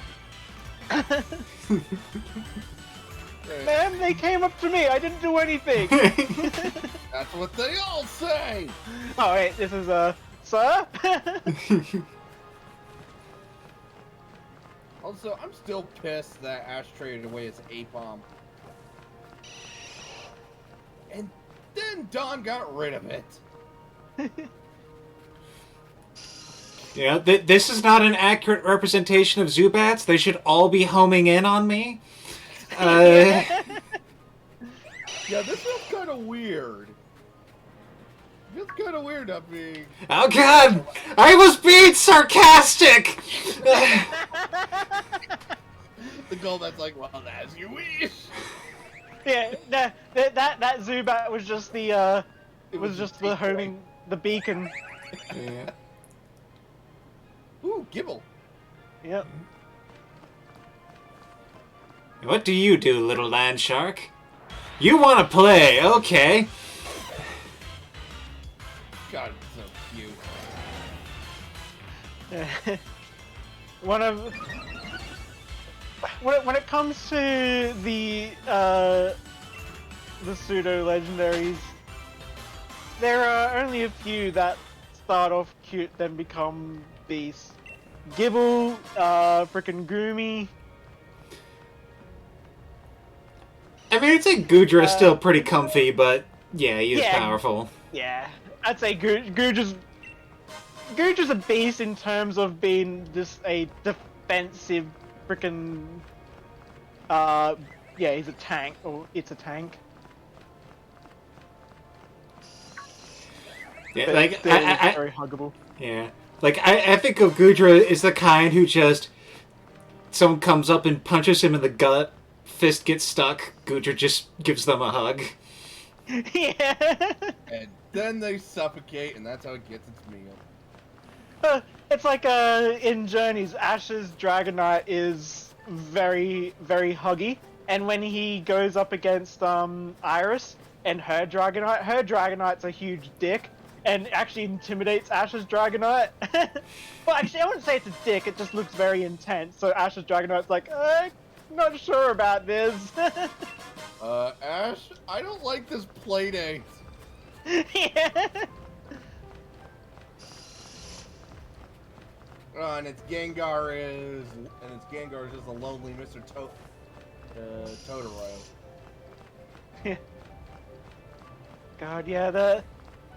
Man, they came up to me. I didn't do anything. That's what they all say. Oh wait, this is sir. Also, I'm still pissed that Ash traded away his A-bomb. And then Don got rid of it. Yeah, this is not an accurate representation of Zubats. They should all be homing in on me. Yeah, this feels kind of weird. It feels kind of weird not being... Oh god! I was being sarcastic! The Golbat's like, well, as you wish. Yeah, that Zubat was just the it was just the homing, the beacon. Yeah. Ooh, Gibble. Yep. What do you do, little land shark? You want to play, okay. God, it's so cute. When it comes to the pseudo legendaries, there are only a few that start off cute then become beasts. Gibble, frickin' Goomy. I mean, I'd say Gudra is still pretty comfy, but yeah, he is powerful. Yeah, I'd say Gudra's a beast in terms of being just a defensive frickin' yeah, he's a tank, or it's a tank. Yeah, But like still very huggable. Yeah, like I think of Gudra is the kind who just someone comes up and punches him in the gut, fist gets stuck, Gudra just gives them a hug. Yeah. And then they suffocate, and that's how it gets its meal. It's like in Journeys, Ash's Dragonite is very, very huggy, and when he goes up against Iris and her Dragonite's a huge dick, and actually intimidates Ash's Dragonite. Well, actually, I wouldn't say it's a dick, it just looks very intense, so Ash's Dragonite's like, not sure about this. Ash, I don't like this playdate. Yeah. And its Gengar is just a lonely Mr. Totoro. God, yeah, the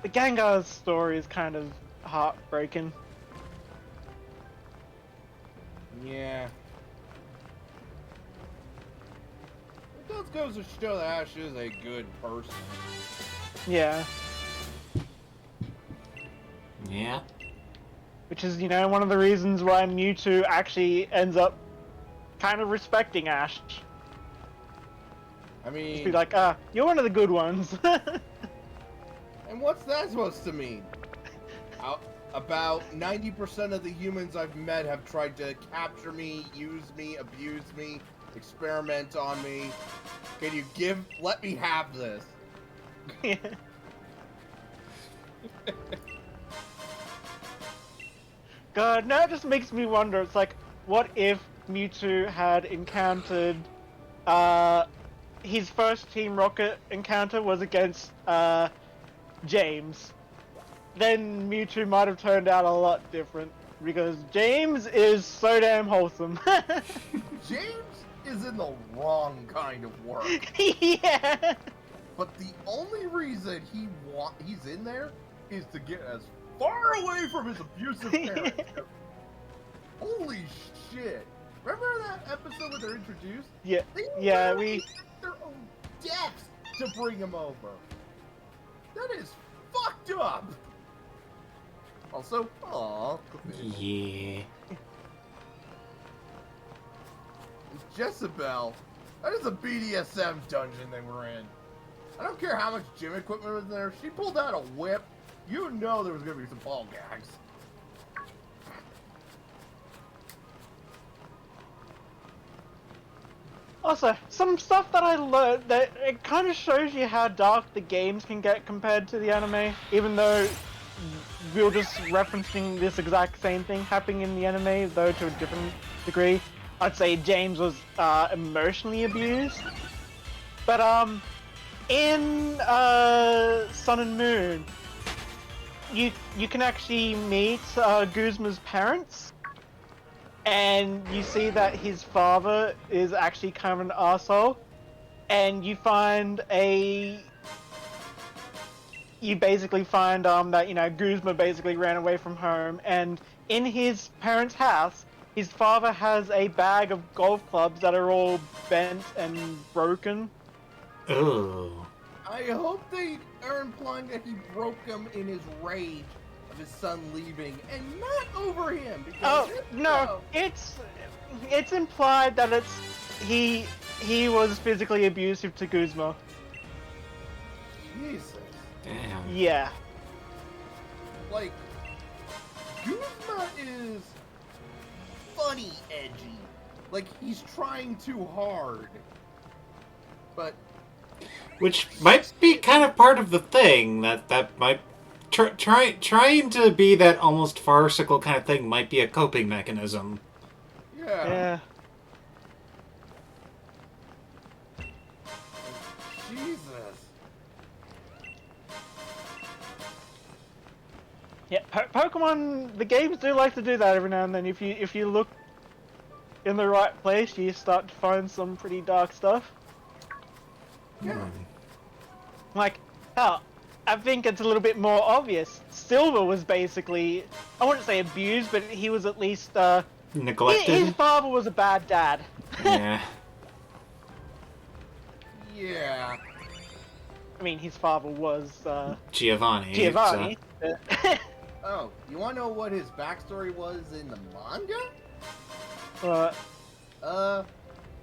the Gengar's story is kind of heartbreaking. Yeah. It does goes to show that Ash is a good person. Yeah. Yeah. Which is, you know, one of the reasons why Mewtwo actually ends up kind of respecting Ash. I mean... Just be like, you're one of the good ones. And what's that supposed to mean? About 90% of the humans I've met have tried to capture me, use me, abuse me, experiment on me. Can you let me have this? Yeah. God, now it just makes me wonder, it's like, what if Mewtwo had encountered, his first Team Rocket encounter was against, James? Then Mewtwo might have turned out a lot different, because James is so damn wholesome. James is in the wrong kind of work. Yeah! But the only reason he's in there is to get as far away from his abusive parents. Holy shit! Remember that episode where they're introduced? Yeah, They yeah, literally took their own deaths to bring him over. That is fucked up. Also, aww. Yeah. Jezebel. That is a BDSM dungeon they were in. I don't care how much gym equipment was there. She pulled out a whip. You know there was gonna be some ball gags. Also, some stuff that I learned, that it kind of shows you how dark the games can get compared to the anime, even though we were just referencing this exact same thing happening in the anime, though to a different degree. I'd say James was emotionally abused. But in Sun and Moon, you can actually meet Guzma's parents. And you see that his father is actually kind of an arsehole. And you basically find that, you know, Guzma basically ran away from home, and in his parents' house, his father has a bag of golf clubs that are all bent and broken. Oh. I hope they are implying that he broke them in his rage of his son leaving, and not over him. Because No, it's implied that he was physically abusive to Guzma. Jesus. Damn. Yeah. Like, Guzma is funny edgy. Like, he's trying too hard. But... Which might be kind of part of the thing, that might... trying to be that almost farcical kind of thing might be a coping mechanism. Yeah. Jesus. Yeah, Pokemon, the games do like to do that every now and then. If you look in the right place, you start to find some pretty dark stuff. Yeah. Like, hell, I think it's a little bit more obvious. Silver was basically, I wouldn't say abused, but he was at least, Neglected? his father was a bad dad. Yeah. Yeah. I mean, his father was, Giovanni. Giovanni. Oh, you wanna know what his backstory was in the manga?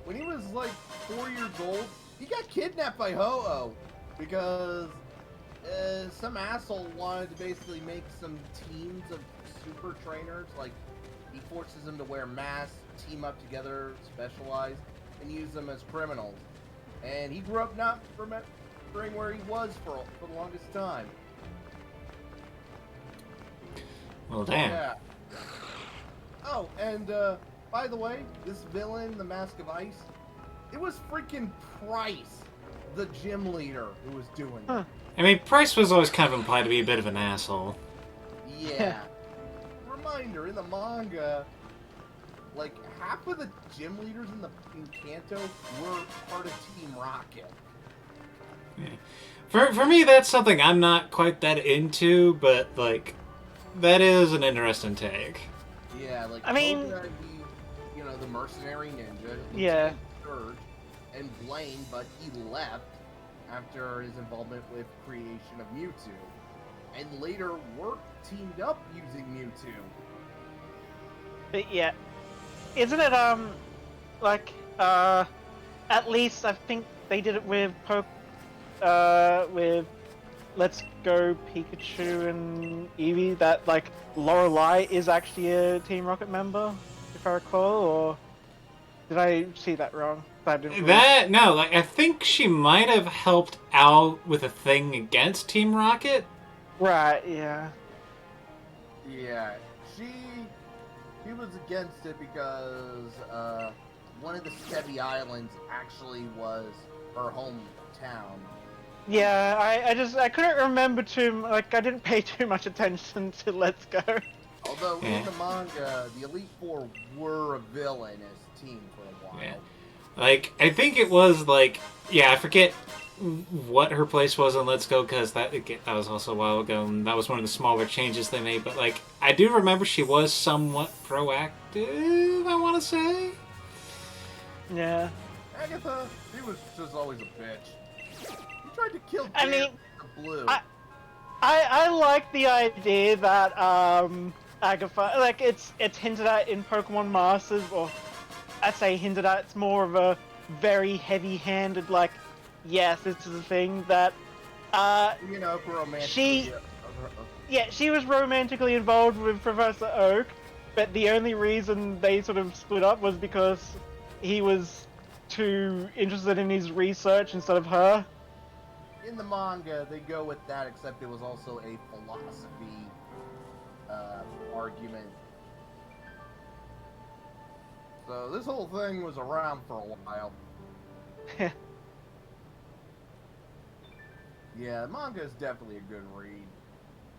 When he was like 4 years old, he got kidnapped by Ho-Oh because some asshole wanted to basically make some teams of super trainers. Like, he forces them to wear masks, team up together, specialize, and use them as criminals. And he grew up not remembering where he was for the longest time. Well, damn. Yeah. Oh, and by the way, this villain, the Mask of Ice, it was freaking Price, the gym leader, who was doing it. I mean, Price was always kind of implied to be a bit of an asshole. Yeah. Reminder, in the manga, like, half of the gym leaders in Kanto were part of Team Rocket. Yeah. For me, that's something I'm not quite that into, but like, that is an interesting take. Yeah, like I mean, Koga, the mercenary ninja, yeah. Lieutenant Surge, and Blaine, but he left after his involvement with creation of Mewtwo, and later teamed up using Mewtwo. But yeah, isn't it like at least I think they did it with with Let's Go Pikachu and Eevee, that like Lorelei is actually a Team Rocket member, if I recall, or did I see that wrong? I didn't really... That no, like I think she might have helped out with a thing against Team Rocket. Right, yeah. Yeah, he was against it because one of the Stebby Islands actually was her hometown. Yeah, I couldn't remember like I didn't pay too much attention to Let's Go. Although Yeah. in the manga, the Elite Four were a villain as team for a while. Yeah. Like I think it was like I forget what her place was on Let's Go because that was also a while ago and that was one of the smaller changes they made. But like I do remember she was somewhat proactive. I want to say. Yeah. Agatha, she was just always a bitch. He tried to kill I Gary mean, the Blue. I like the idea that Agatha, like it's hinted at in Pokemon Masters, or I'd say hinted at. It's more of a very heavy-handed, like, yes, this is a thing that For romantic. she was romantically involved with Professor Oak, but the only reason they sort of split up was because he was too interested in his research instead of her. In the manga, they go with that, except it was also a philosophy argument. So this whole thing was around for a while. Yeah, manga is definitely a good read.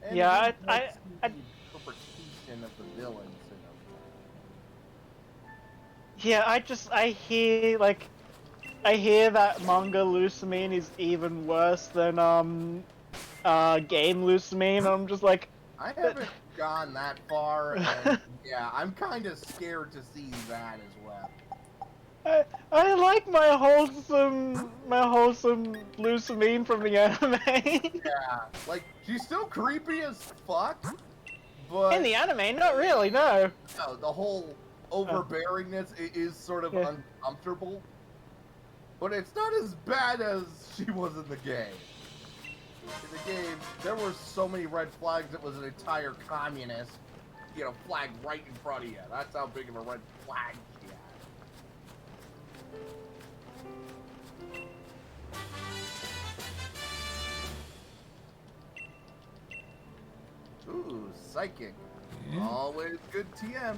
And Yeah, it helps the interpretation of the villains. Yeah, I hear that manga Lucamine is even worse than game Lucamine, and I'm just like, I haven't gone that far, and yeah, I'm kind of scared to see that as well. I like my wholesome Lucamine from the anime. Yeah, like she's still creepy as fuck, but In the anime, not really, no. no, the whole overbearingness is sort of uncomfortable. But it's not as bad as she was in the game. In the game, there were so many red flags. It was an entire communist, flag right in front of you. That's how big of a red flag she had. Ooh, psychic. Yeah. Always good TM.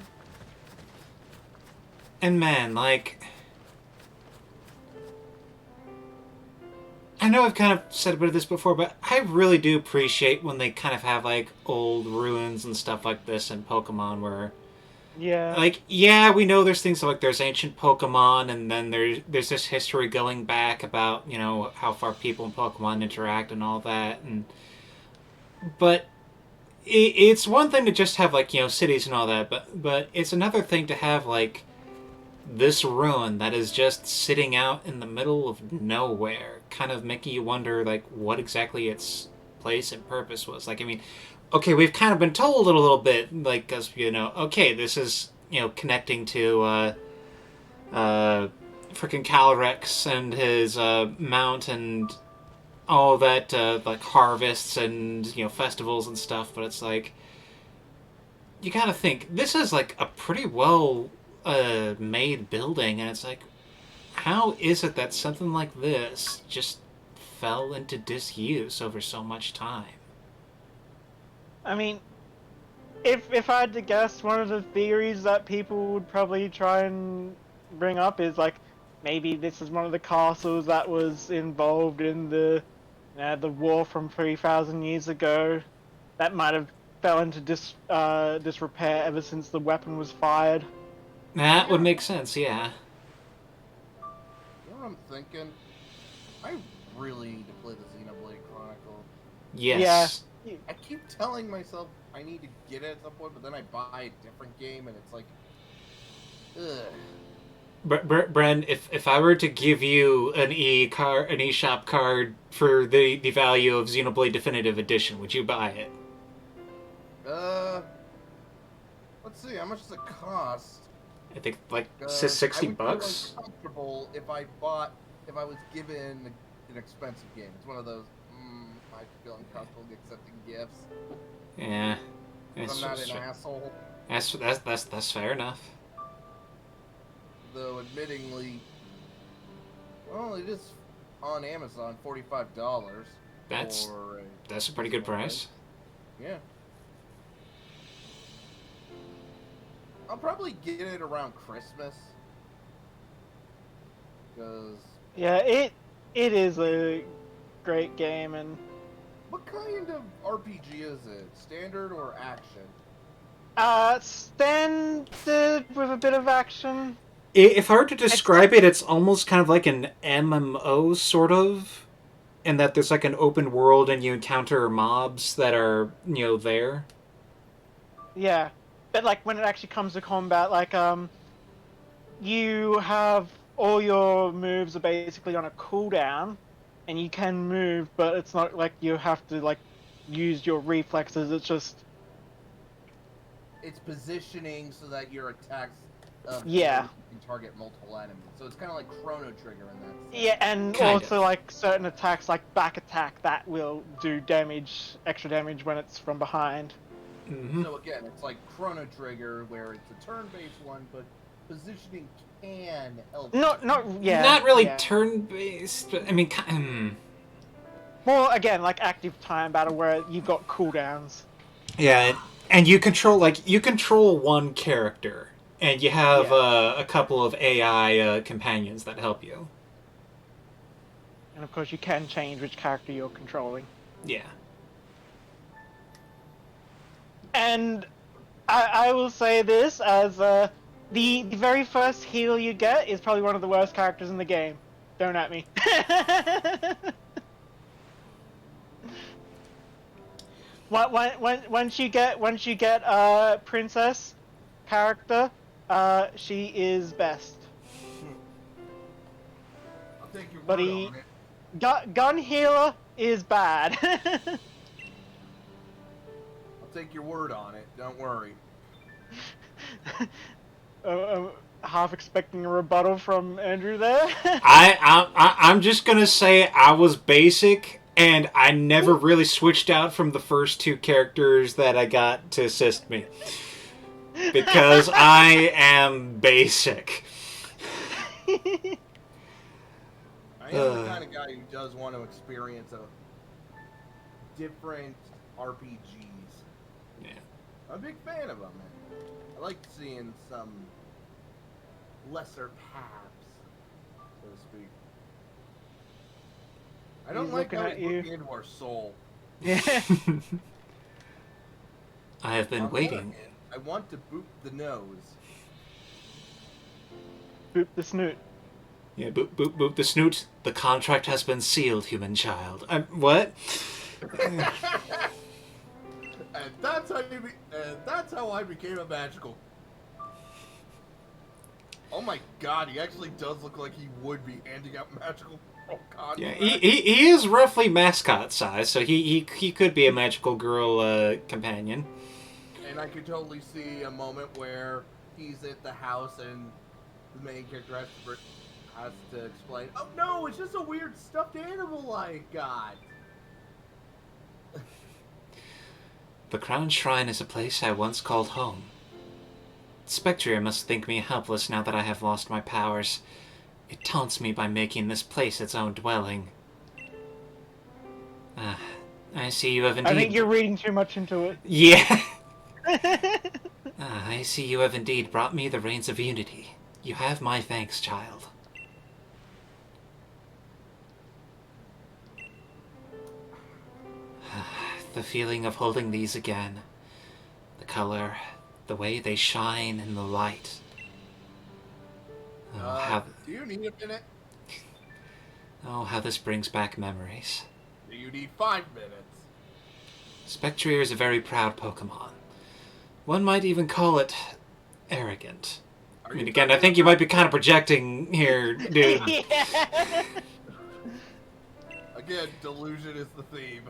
And man, like, I know I've kind of said a bit of this before, but I really do appreciate when they kind of have like old ruins and stuff like this in Pokemon where, Yeah. like, yeah, we know there's things like there's ancient Pokemon and then there's this history going back about, how far people and Pokemon interact and all that. But it's one thing to just have like, cities and all that, but it's another thing to have like this ruin that is just sitting out in the middle of nowhere, kind of making you wonder, like, what exactly its place and purpose was. Like, I mean, okay, we've kind of been told it a little bit, like, because, okay, this is, connecting to, freaking Calyrex and his, mount and all that, like, harvests and, festivals and stuff, but it's like, you gotta think, this is, like, a pretty well made building, and it's like, how is it that something like this just fell into disuse over so much time? I mean, if I had to guess, one of the theories that people would probably try and bring up is like, maybe this is one of the castles that was involved in the war from 3,000 years ago. That might have fell into disrepair ever since the weapon was fired. That would make sense, yeah. You know what I'm thinking? I really need to play the Xenoblade Yes. I keep telling myself I need to get it at some point, but then I buy a different game, and it's like, ugh. Bren, if I were to give you an eShop card for the value of Xenoblade Definitive Edition, would you buy it? Uh, let's see, how much does it cost? I think like Because I $60 would feel bucks. uncomfortable if I was given an expensive game. It's one of those, I feel uncomfortable accepting gifts. Yeah, I'm not an asshole. That's fair enough. Though, admittingly, well, it is on Amazon, $45. That's for a pretty good price. Yeah. I'll probably get it around Christmas. Because... Yeah, it is a great game, and What kind of RPG is it? Standard or action? standard with a bit of action. If I were to describe it, it's almost kind of like an MMO, sort of, in that there's like an open world and you encounter mobs that are, there. Yeah, but like when it actually comes to combat, like you have all your moves are basically on a cooldown, and you can move, but it's not like you have to like use your reflexes. It's just It's positioning so that your attacks Yeah. can target multiple enemies. So it's kind of like Chrono Trigger in that sense. Yeah, and Kind also of. like certain attacks, like back attack, that will do damage, extra damage when it's from behind. Mm-hmm. So again, it's like Chrono Trigger, where it's a turn-based one, but positioning can help. Yeah. Not really yeah. turn-based, but I mean, More again like active time battle where you've got cooldowns. yeah, and you control one character, and you have a couple of AI companions that help you. And of course, you can change which character you're controlling. Yeah. And I will say this as the very first heal you get is probably one of the worst characters in the game. Don't at me. Once you get princess character, she is best. I'll take your word But on it. gun healer is bad. I'll take your word on it. Don't worry. Half expecting a rebuttal from Andrew there. I'm just gonna say I was basic, and I never really switched out from the first two characters that I got to assist me. Because I am basic. I am the kind of guy who does want to experience different RPGs. Yeah. I'm a big fan of them, man. I like seeing some lesser paths, so to speak. I don't like how he's looking into our soul. Yeah. I have been waiting. I want to boop the nose. Boop the snoot. Yeah, boop, boop, boop the snoot. The contract has been sealed, human child. What? And that's how I became a magical. Oh my god, he actually does look like he would be handing out magical contracts. Yeah, he is roughly mascot size, so he could be a magical girl companion. And I could totally see a moment where he's at the house and the main character has to explain, oh no, it's just a weird stuffed animal I got. The Crown Shrine is a place I once called home. Spectria must think me helpless now that I have lost my powers. It taunts me by making this place its own dwelling. I see you have indeed... I think you're reading too much into it. Yeah. I see you have indeed brought me the reins of unity. You have my thanks, child. The feeling of holding these again. The color, the way they shine in the light. Do you need a minute? Oh, how this brings back memories. Do you need 5 minutes? Spectrier is a very proud Pokemon. One might even call it arrogant. I mean, again, I think you might be kind of projecting here, dude. Yeah. Again, delusion is the theme.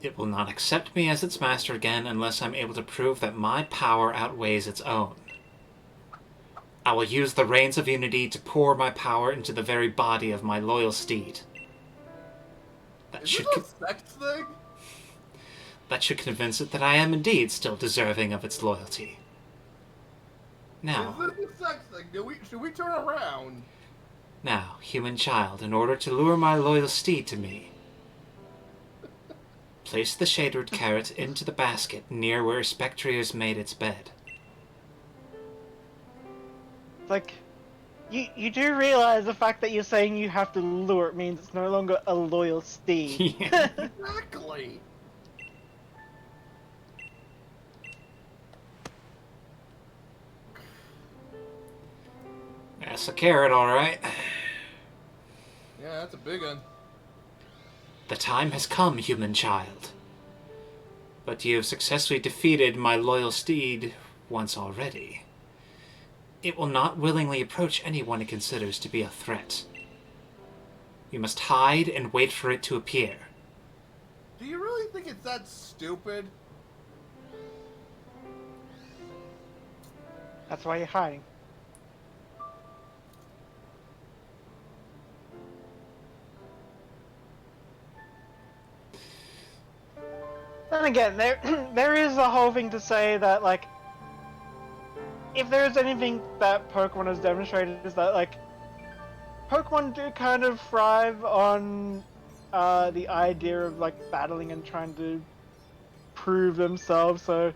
It will not accept me as its master again unless I'm able to prove that my power outweighs its own. I will use the Reins of Unity to pour my power into the very body of my loyal steed. Is this a sex thing? That should convince it that I am indeed still deserving of its loyalty. Now, Is this a sex thing? Should we turn around? now, human child, in order to lure my loyal steed to me, place the Shaderoot Carrot into the basket near where Spectrier's made its bed. Like, you do realize the fact that you're saying you have to lure it means it's no longer a loyal steed. Yeah. Exactly. That's a carrot, alright. Yeah, that's a big one. The time has come, human child. But you have successfully defeated my loyal steed once already. It will not willingly approach anyone it considers to be a threat. You must hide and wait for it to appear. Do you really think it's that stupid? That's why you're hiding. Then again, there is a whole thing to say that, like, if there's anything that Pokemon has demonstrated is that, like, Pokemon do kind of thrive on the idea of, like, battling and trying to prove themselves, so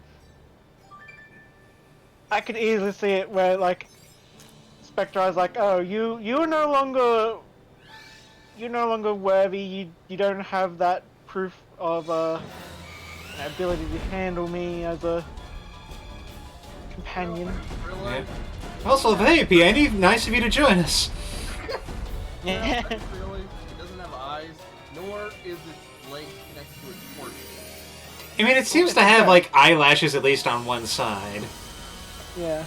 I could easily see it where, like, Spectre's like, oh, you're no longer worthy, you don't have that proof of ability to handle me as a companion. Really? Yeah. Also, hey, Piani, nice of you to join us. Yeah. Really? It doesn't have eyes, nor is its legs connected to its torso. I mean, it seems to have, like, eyelashes at least on one side. Yeah.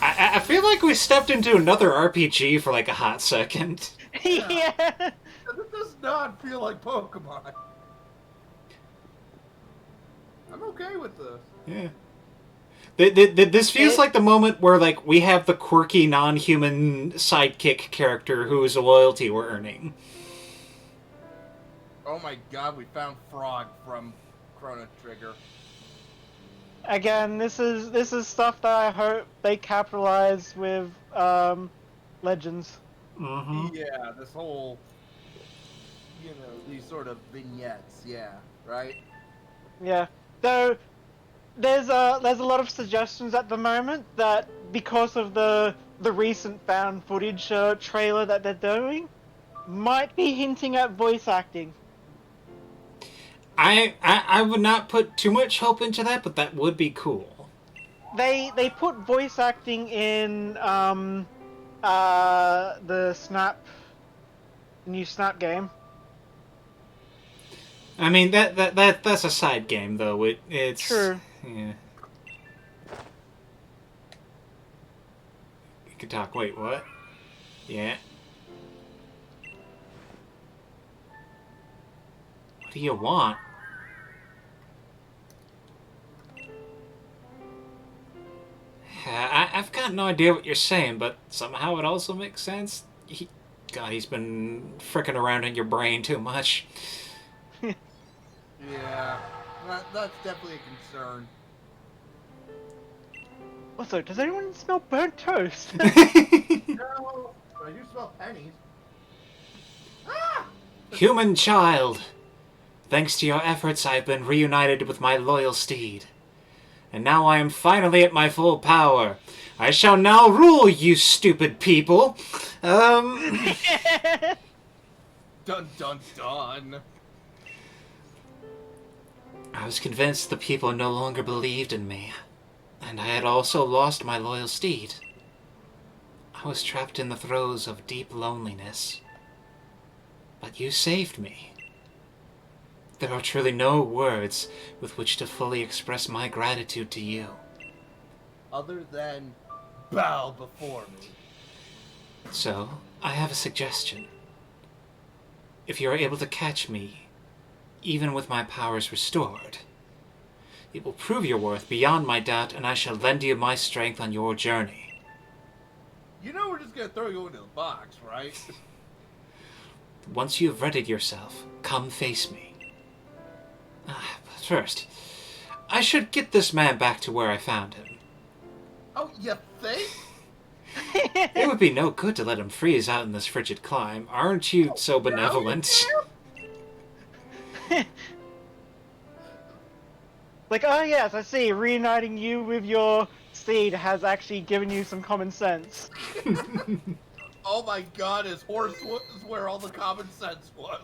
I feel like we stepped into another RPG for, like, a hot second. Yeah. This does not feel like Pokemon. I'm okay with this. Yeah. This feels like the moment where, like, we have the quirky, non-human sidekick character who is a loyalty we're earning. Oh my god, we found Frog from Chrono Trigger. Again, this is stuff that I hope they capitalize with Legends. Mm-hmm. Yeah, this whole, you know, these sort of vignettes, yeah, right? Yeah. Though there's a lot of suggestions at the moment that because of the recent found footage trailer that they're doing, might be hinting at voice acting. I would not put too much hope into that, but that would be cool. They put voice acting in the new Snap game. I mean, that's a side game, though. It's True. Yeah. You can talk. Wait, what? Yeah. What do you want? I've got no idea what you're saying, but somehow it also makes sense. God, he's been fricking around in your brain too much. Yeah, that's definitely a concern. Also, does anyone smell burnt toast? No, but I do smell pennies. Ah! Human child, thanks to your efforts, I've been reunited with my loyal steed. And now I am finally at my full power. I shall now rule, you stupid people. Don't Dun dun dun. I was convinced the people no longer believed in me, and I had also lost my loyal steed. I was trapped in the throes of deep loneliness. But you saved me. There are truly no words with which to fully express my gratitude to you. Other than bow before me. So, I have a suggestion. If you are able to catch me, even with my powers restored, it will prove your worth beyond my doubt, and I shall lend you my strength on your journey. You know we're just gonna throw you into the box, right? Once you have readied yourself, come face me. But first, I should get this man back to where I found him. Oh, you think? It would be no good to let him freeze out in this frigid clime. Aren't you so benevolent? Like, oh yes, I see. Reuniting you with your steed has actually given you some common sense. Oh my god, his horse was where all the common sense was.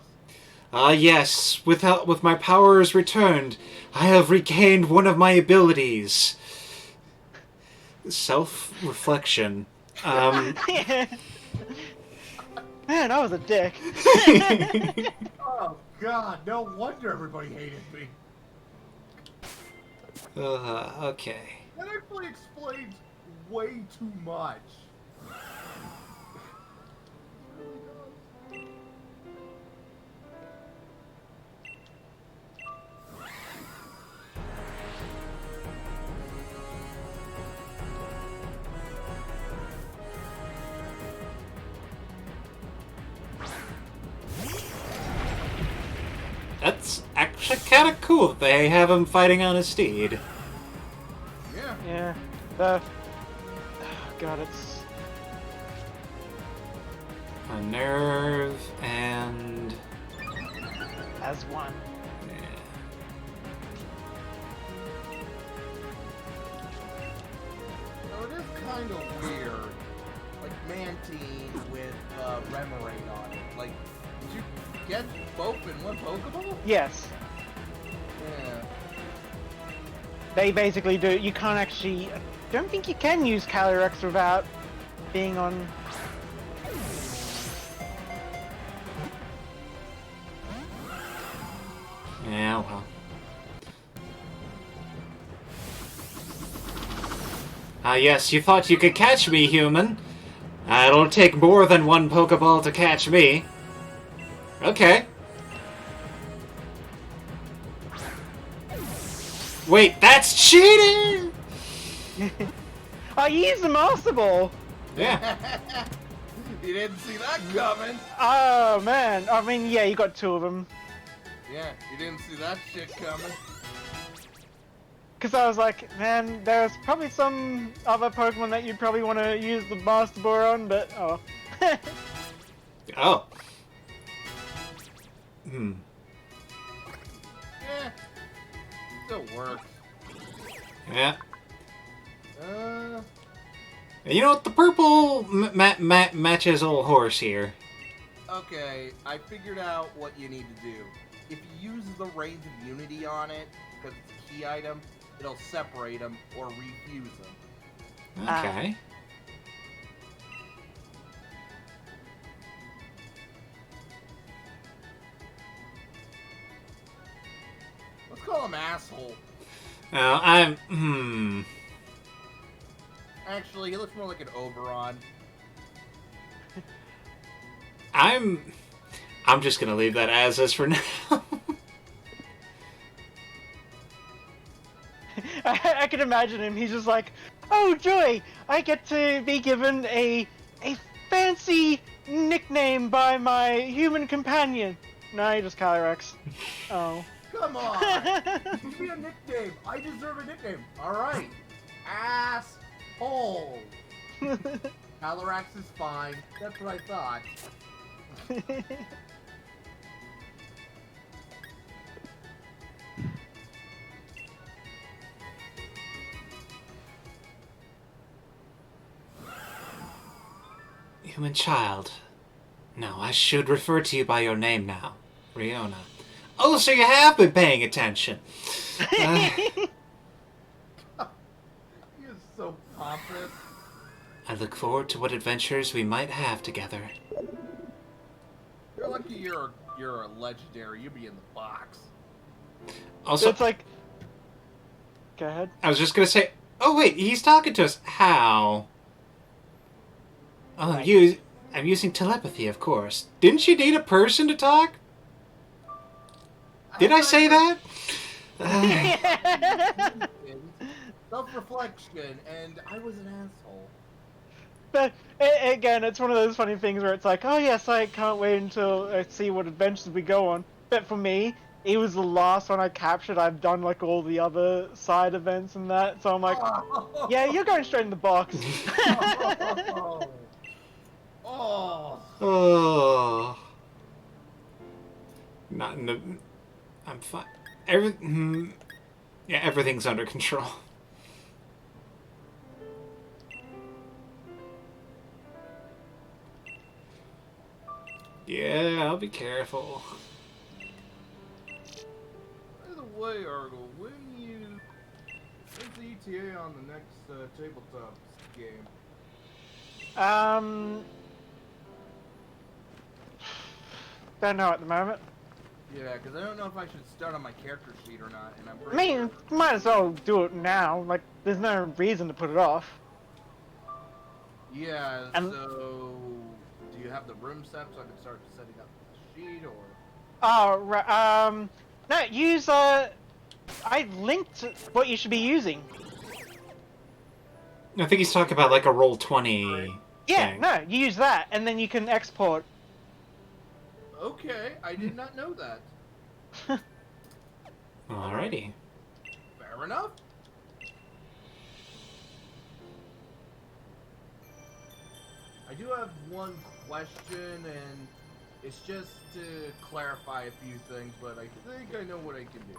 Yes. With my powers returned, I have regained one of my abilities. Self-reflection. Man, I was a dick. Oh god, no wonder everybody hated me. Okay. That actually explains way too much. That's actually kind of cool that they have him fighting on a steed. Yeah. Yeah. Oh, God, it's... A nerve and... as one. Yeah. So it is kind of weird. Like Mantine with Remoraid on it. Like, did you get both in one Pokeball? Yes. Yeah. They basically do. You can't actually... I don't think you can use Calyrex without being on... Yeah, well. Yes, you thought you could catch me, human. It'll take more than one Pokeball to catch me. Okay. Wait, that's cheating! I used the Master Ball! Yeah. You didn't see that coming. Oh, man. I mean, yeah, you got two of them. Yeah, you didn't see that shit coming. Because I was like, man, there's probably some other Pokemon that you'd probably want to use the Master Ball on, but oh. Oh. Hmm. Yeah. Still works. Yeah. Uh, You know what? The purple matches old horse here. okay, I figured out what you need to do. If you use the Reigns of Unity on it, because it's a key item, it'll separate them or refuse them. Okay. Let's call him asshole. Actually, he looks more like an Oberon. I'm just gonna leave that as is for now. I can imagine him. He's just like, oh joy! I get to be given a fancy nickname by my human companion. No, you're just Calyrex. Oh. Come on! Give me a nickname. I deserve a nickname. Alright. Asshole. Calyrex is fine. That's what I thought. Human child, No, I should refer to you by your name now. Riona. Oh, so you have been paying attention. He is so pompous. I look forward to what adventures we might have together. You're lucky you're a legendary. You'd be in the box. Also, It's like, go ahead. I was just gonna say, oh wait, he's talking to us. How? Oh, Right. I'm using telepathy, of course. Didn't you need a person to talk? Did I say that? Self-reflection, and I was an asshole. But again, it's one of those funny things where it's like, oh yes, I can't wait until I see what adventures we go on. But for me, he was the last one I captured. I've done like all the other side events and that, so I'm like, Oh. yeah, you're going straight in the box. Oh. Oh. Oh. Not in the. I'm fine. Yeah, everything's under control. Yeah, I'll be careful. By the way, Argle, when's the ETA on the next tabletop game? Don't know at the moment. Yeah, because I don't know if I should start on my character sheet or not, and I'm I pretty mean, sure. might as well do it now. Like, there's no reason to put it off. Yeah, And- so do you have the room set so I can start setting up the sheet, or? Oh, right. No, use, I linked what you should be using. I think he's talking about like a Roll20 Yeah, thing. no, use that, and then you can export. Okay, I did not know that. Alrighty. Fair enough. I do have one question, and it's just to clarify a few things, but I think I know what I can do.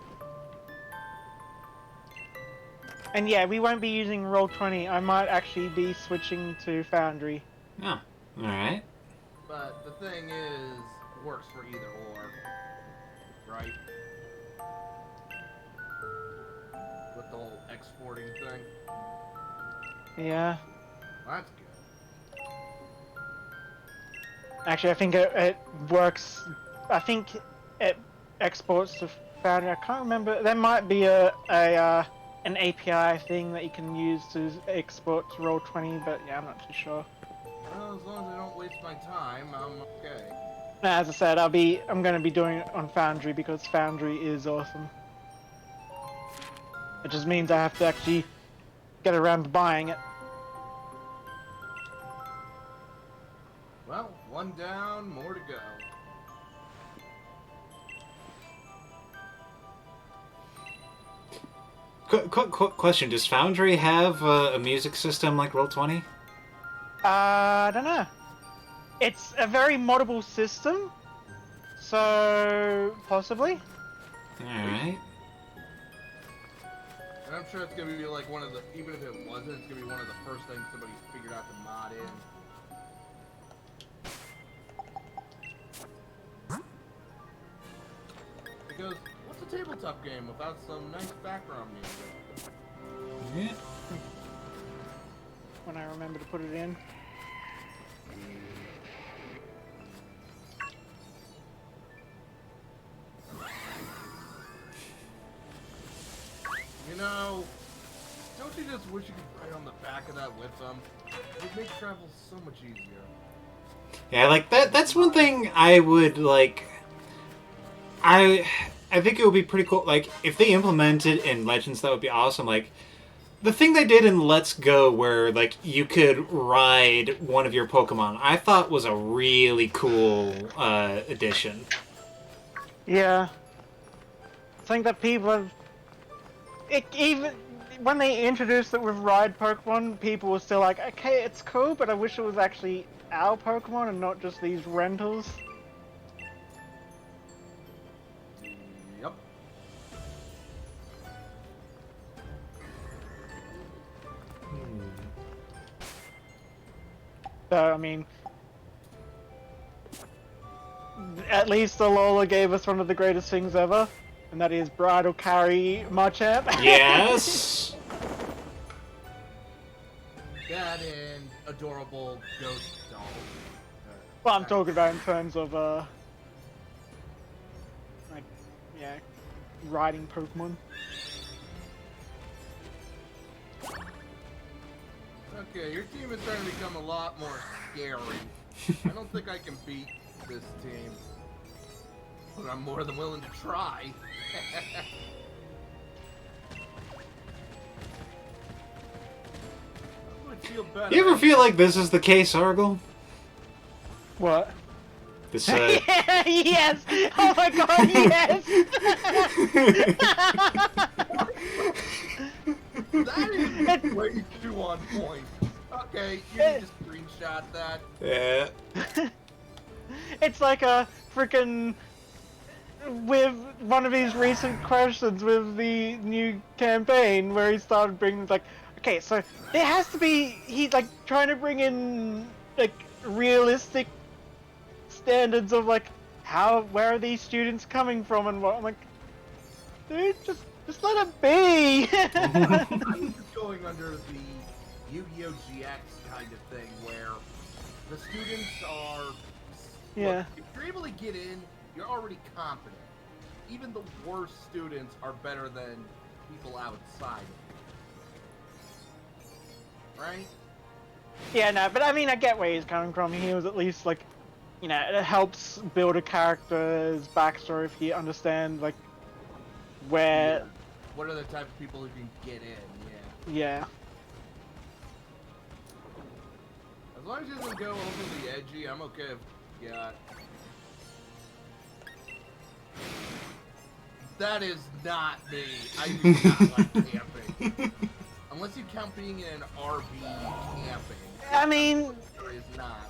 And yeah, we won't be using Roll20. I might actually be switching to Foundry. Oh, alright. But the thing is, works for either or, right? With the whole exporting thing. Yeah. That's good. Actually, I think it works. I think it exports to Foundry. I can't remember. There might be an API thing that you can use to export to Roll20, but yeah, I'm not too sure. Well, as long as I don't waste my time, I'm okay. As I said, I'm going to be doing it on Foundry because Foundry is awesome. It just means I have to actually get around to buying it. Well, one down, more to go. Quick question: does Foundry have a music system like Roll20? I don't know. It's a very moddable system, so possibly. Alright. And I'm sure it's gonna be like one of the, even if it wasn't, it's gonna be one of the first things somebody figured out to mod in. Because, what's a tabletop game without some nice background music? Yeah. When I remember to put it in. You know, don't you just wish you could write on the back of that with them? It would make travel so much easier. Yeah, like that's one thing I would like. I think it would be pretty cool. Like if they implemented in Legends, that would be awesome. Like the thing they did in Let's Go, where like you could ride one of your Pokemon, I thought was a really cool addition. Yeah. I think that people have... even when they introduced it with Ride Pokemon, people were still like, okay, it's cool, but I wish it was actually our Pokemon and not just these rentals. Yep. So, I mean... at least Alola gave us one of the greatest things ever, and that is Bridal Carry Machamp. Yes. That and adorable ghost doll. Well, I'm talking about in terms of, like, yeah, riding Pokemon. Okay, your team is starting to become a lot more scary. I don't think I can beat this team. But I'm more than willing to try. I would feel better. You ever feel like this is the case, Argle? What? This, Yes! Oh my god, yes! That is way too on point. Okay, you need to screenshot that. yeah. It's like a freaking with one of his recent questions with the new campaign where he started bringing like, okay, so there has to be he's like trying to bring in like realistic standards of like where are these students coming from and what. I'm like, dude, just let it be. I'm just going under the Yu-Gi-Oh! GX kind of thing where the students are. Yeah. Look, if you're able to get in, you're already competent. Even the worst students are better than people outside. Right? Yeah, no, but I mean, I get where he's coming from. He was at least like, you know, it helps build a character's backstory if you understand like where. Yeah. What are the type of people who can get in? Yeah. As long as he doesn't go overly edgy, I'm okay if yeah. That is not me. I do not like camping. Unless you count being in an RV camping. I mean, There is not.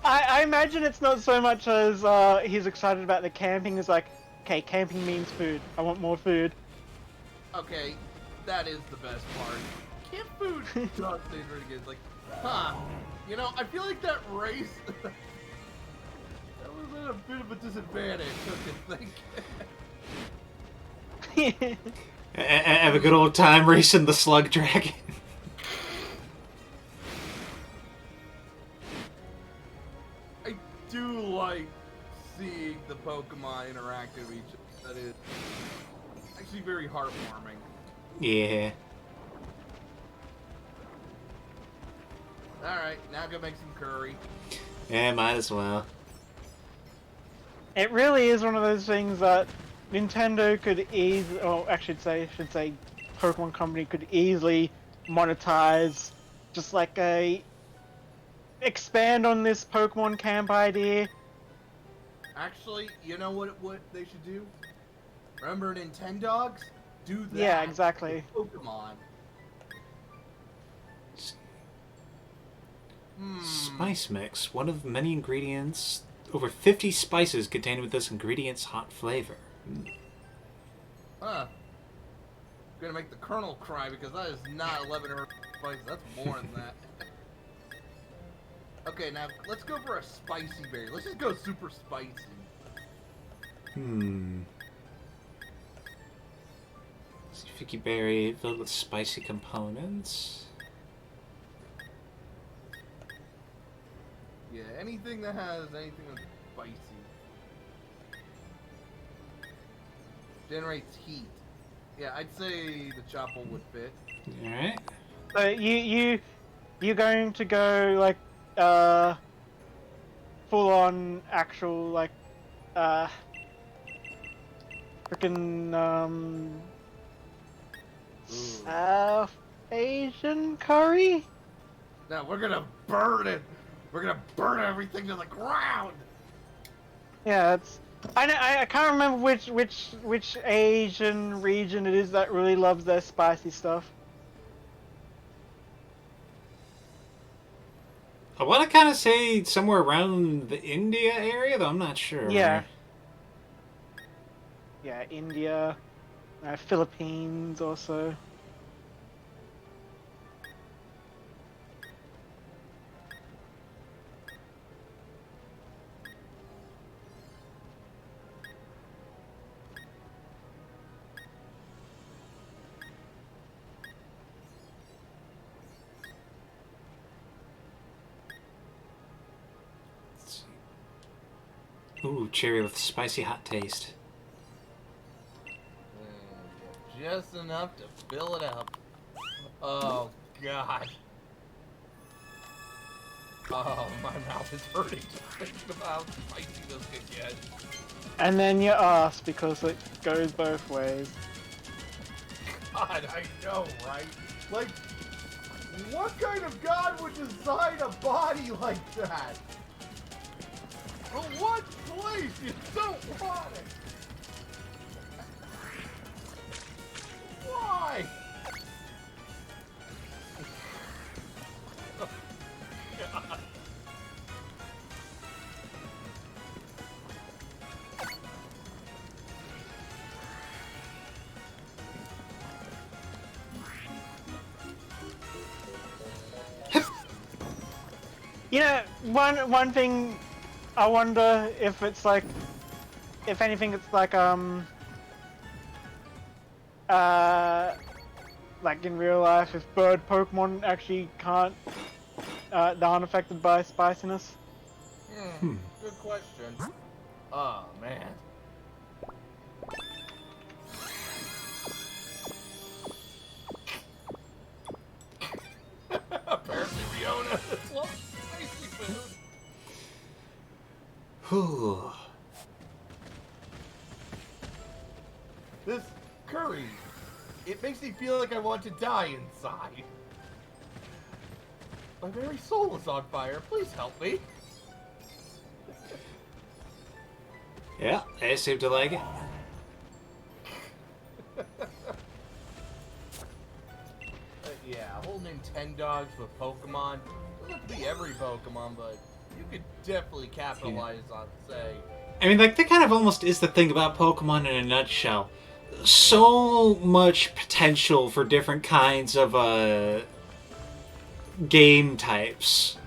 I imagine it's not so much as he's excited about the camping. It's like, okay, camping means food. I want more food. Okay, that is the best part. Camp food does taste really good. It's like, huh? You know, I feel like that race that was at a bit of a disadvantage. Don't you think? Have a good old time racing the Slug Dragon. I do like seeing the Pokemon interact with each other. That is actually very heartwarming. Yeah. Alright, now go make some curry. Yeah, might as well. It really is one of those things that Nintendo could easily, or actually should say, Pokemon Company could easily monetize, just like expand on this Pokemon camp idea. Actually, you know what they should do? Remember Nintendogs? Do that. Yeah, exactly. with Pokemon. Spice mix. One of many ingredients. Over 50 spices contained with this ingredient's hot flavor. Huh. I'm gonna make the Colonel cry because that is not 11 or spices. That's more than that. Okay, now let's go for a spicy berry. Let's just go super spicy. Sticky berry filled with spicy components. Yeah, anything that has anything that's spicy. Generates heat. Yeah, I'd say the Chopple would fit. Alright. So you're going to go like full on actual like freaking Asian curry? Now we're gonna burn it. We're gonna burn everything to the ground. Yeah, it's. I can't remember which Asian region it is that really loves their spicy stuff. I want to kind of say somewhere around the India area, though I'm not sure. Yeah. Yeah, India, Philippines also. Ooh, cherry with spicy hot taste. Just enough to fill it up. Oh, God. Oh, my mouth is hurting just thinking about how spicy this could get. And then your ass, because it goes both ways. God, I know, right? Like, what kind of god would design a body like that? From what place you don't want it? Why? God. You know, one thing I wonder if it's like, if anything, it's like like in real life, if bird Pokemon actually can't, aren't affected by spiciness. Good question. Oh, man. Apparently, Riona loves spicy food. Whew. This curry, it makes me feel like I want to die inside. My very soul is on fire. Please help me. Yeah, they seem to like it. Yeah, whole Nintendogs with Pokemon. Doesn't have to be every Pokemon, but you could definitely capitalize on, say... I mean, like, that kind of almost is the thing about Pokemon in a nutshell. So much potential for different kinds of, game types.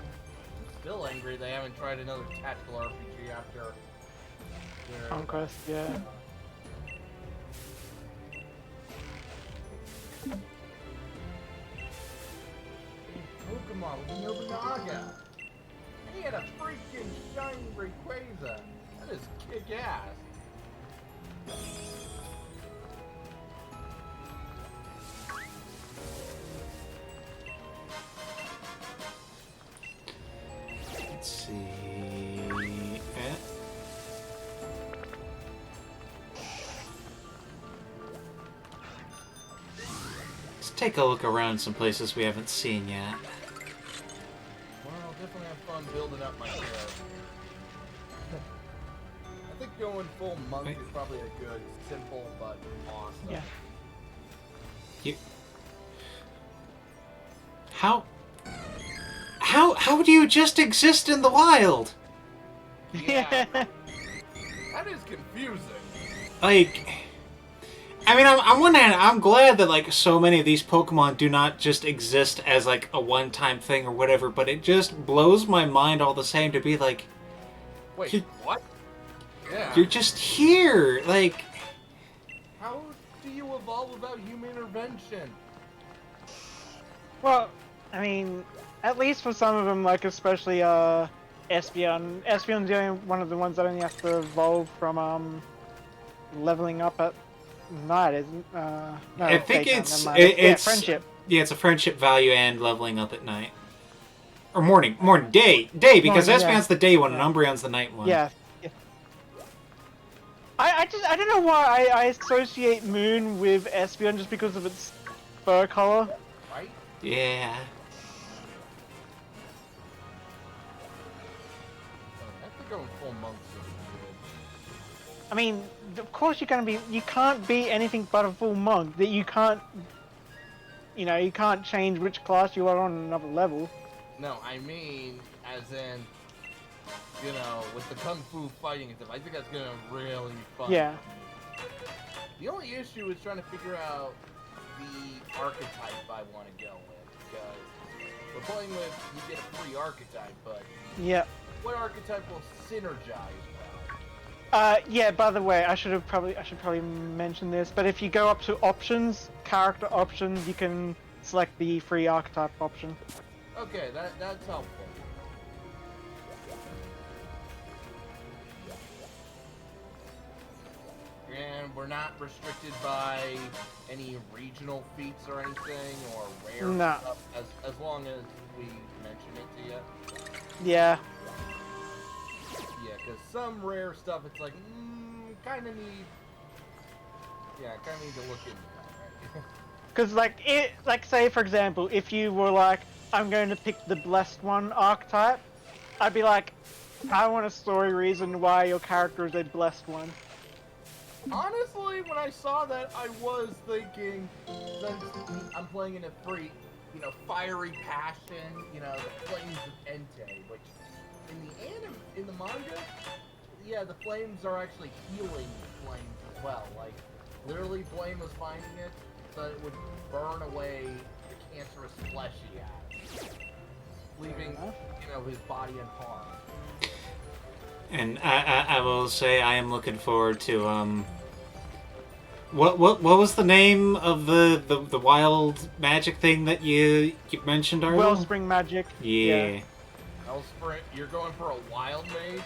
Still angry they haven't tried another tactical RPG after... their... Conquest, yeah. Pokemon with Nobunaga. And he had a freaking shiny Rayquaza. That is kick-ass. Let's see. Let's take a look around some places we haven't seen yet. Well, I'll definitely have fun building up my hero. I think going full monk is probably a good, simple, but awesome. Yeah. You... How do you just exist in the wild? Yeah. That is confusing. Like, I mean, on one hand, I'm glad that, like, so many of these Pokemon do not just exist as, like, a one-time thing or whatever, but it just blows my mind all the same to be like... Wait, what? Yeah. You're just here! Like... How do you evolve without human intervention? Well, I mean, at least for some of them, like especially Espeon. Espeon's the only one of the ones that only has to evolve from leveling up at night, isn't? No, I think daytime, it's... never mind. it's friendship. Yeah, it's a friendship value and leveling up at night. Or morning, day, because Morning, Espeon's the day one and Umbreon's the night one. Yeah. I don't know why I associate Moon with Espeon just because of its fur color. Right? Yeah. I think going full monk's gonna be good. I mean, of course you can't be anything but a full monk. That you can't, you can't change which class you are on another level. No, I mean, as in, with the kung fu fighting and stuff, I think that's gonna really be fun. Yeah. The only issue is trying to figure out the archetype I want to go with, because we're playing with, you get a free archetype, but Yeah. what archetype will synergize well? Yeah. By the way, I should probably mention this, but if you go up to options, character options, you can select the free archetype option. Okay, that's helpful. we're not restricted by any regional feats or anything, or rare No. stuff, as long as we mention it to you. Yeah. Yeah, because some rare stuff, it's like, kind of need to look into that, right? Because, like, say, for example, if you were like, I'm going to pick the Blessed One archetype, I'd be like, I want a story reason why your character is a Blessed One. Honestly, when I saw that, I was thinking, since I'm playing in a free, fiery passion, the flames of Entei, which in the manga, yeah, the flames are actually healing flames as well. Like, literally, Blame was finding it so it would burn away the cancerous flesh he has, leaving, his body unharmed. And I will say I am looking forward to what was the name of the wild magic thing that you mentioned, Arlo? Wellspring magic. Yeah. Wellspring, you're going for a wild mage?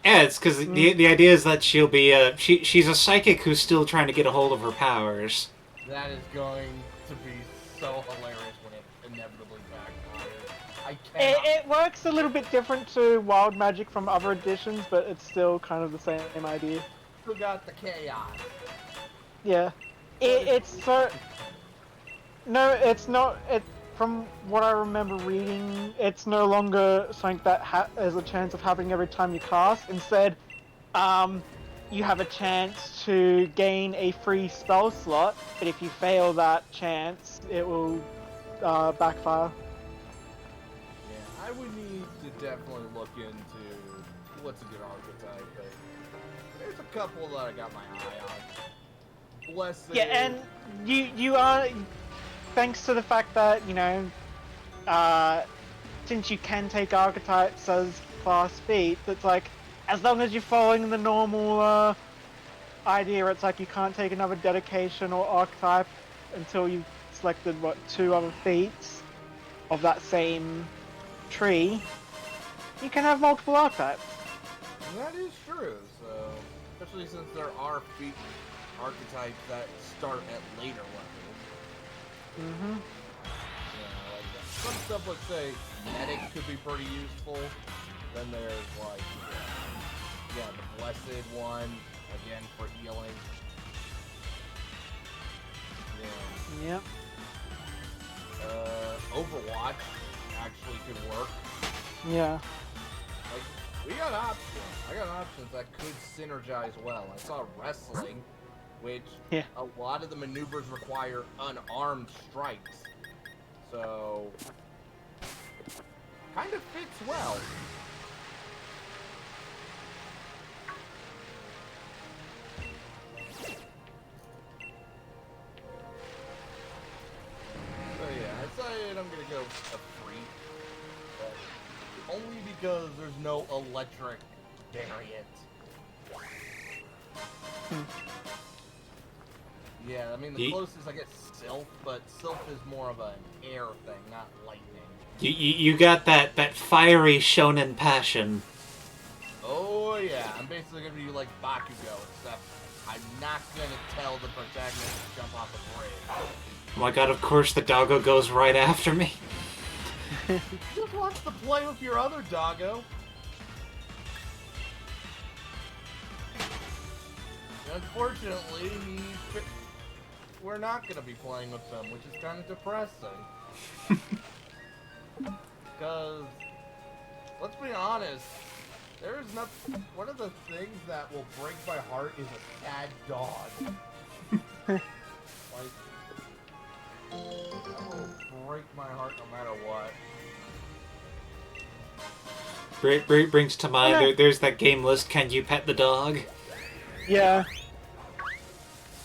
Yeah, it's because the idea is that she'll be she's a psychic who's still trying to get a hold of her powers. That is going to be so hilarious when it inevitably backfires. I cannot. It works a little bit different to wild magic from other editions, but it's still kind of the same idea. Still got the chaos. Yeah. It's so... No, it's not... From what I remember reading, it's no longer something that has a chance of happening every time you cast. Instead, you have a chance to gain a free spell slot, but if you fail that chance, it will backfire. Yeah, I would need to definitely look into what's a good archetype, but there's a couple that I got my eye on. Blessed. Yeah, and you are... Thanks to the fact that, since you can take archetypes as class feats, it's like, as long as you're following the normal idea, it's like you can't take another dedication or archetype until you've selected, 2 other feats of that same tree. You can have multiple archetypes. That is true, so, especially since there are feat archetypes that start at later levels. Mm-hmm. Yeah, like some stuff, let's say, medic could be pretty useful. Then there's like, the blessed one, again for healing. Yep. Overwatch actually could work. Yeah. Like, we got options. I got options that could synergize well. I saw wrestling, which a lot of the maneuvers require unarmed strikes. So, kind of fits well. So yeah, I decided I'm gonna go a free, but only because there's no electric variant. Yeah, I mean, the closest I get Sylph, but Sylph is more of an air thing, not lightning. You got that fiery shonen passion. Oh yeah, I'm basically gonna be like Bakugo, except I'm not gonna tell the protagonist to jump off a bridge. Oh my god, of course the doggo goes right after me. He just wants to play with your other doggo. Unfortunately, we're not going to be playing with them, which is kind of depressing. Because, let's be honest, there's nothing. One of the things that will break my heart is a sad dog. Like, that will break my heart no matter what. Brings to mind, there's that game list, Can You Pet the Dog? Yeah.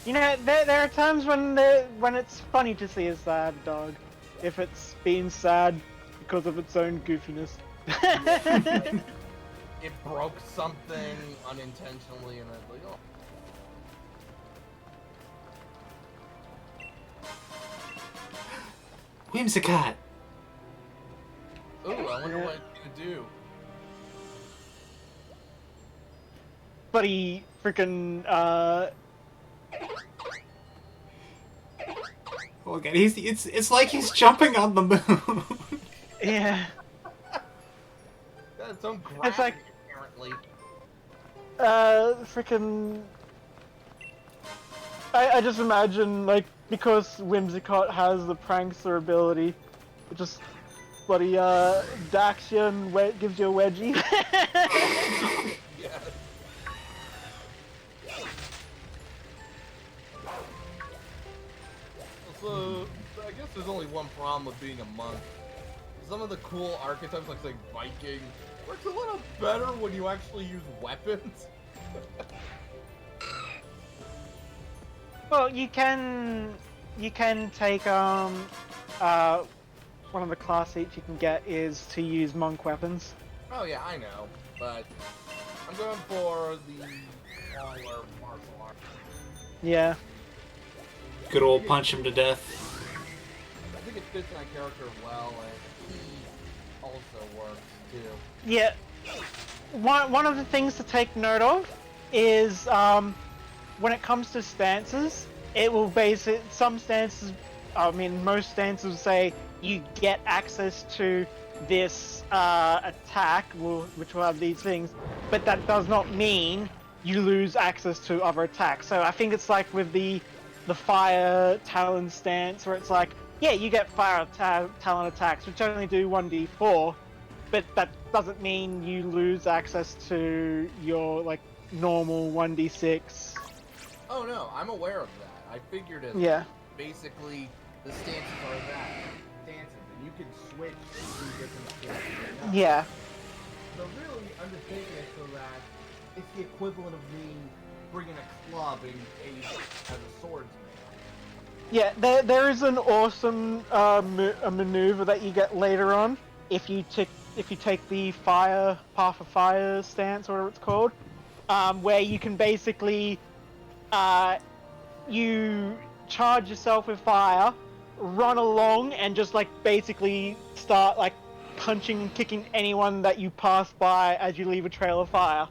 There are times when it's funny to see a sad dog, if it's being sad because of its own goofiness. It broke something unintentionally, and it's like, oh. Whimsicott! Ooh, I wonder what it's gonna do. But he freaking cool again. It's like he's jumping on the moon. Yeah. Got its own It's gravity, like- apparently. Freaking. I just imagine, like, because Whimsicott has the prankster ability, it just bloody dacks you and gives you a wedgie. Yeah. So, I guess there's only one problem with being a monk. Some of the cool archetypes, like say Viking, works a little better when you actually use weapons. Well, you can take one of the class feats you can get is to use monk weapons. Oh yeah, I know, but I'm going for the smaller martial art. Yeah. Good old punch him to death. I think it fits my character well, and he also works too. Yeah. One of the things to take note of is when it comes to stances, it will base it. Some stances, I mean, most stances say you get access to this attack, which will have these things, but that does not mean you lose access to other attacks. So I think it's like with the fire talon stance, where it's like, yeah, you get fire talon attacks, which only do 1d4, but that doesn't mean you lose access to your like normal 1d6. Oh no, I'm aware of that. I figured it. Yeah. Basically, the stances are that stances, and you can switch between different stances. Yeah. So really, I'm just taking it so that it's the equivalent of me bringing a club in case as a swordsman. Yeah, there is an awesome a maneuver that you get later on if you take the fire path of fire stance, or whatever it's called, where you can basically you charge yourself with fire, run along, and just like basically start like punching and kicking anyone that you pass by as you leave a trail of fire.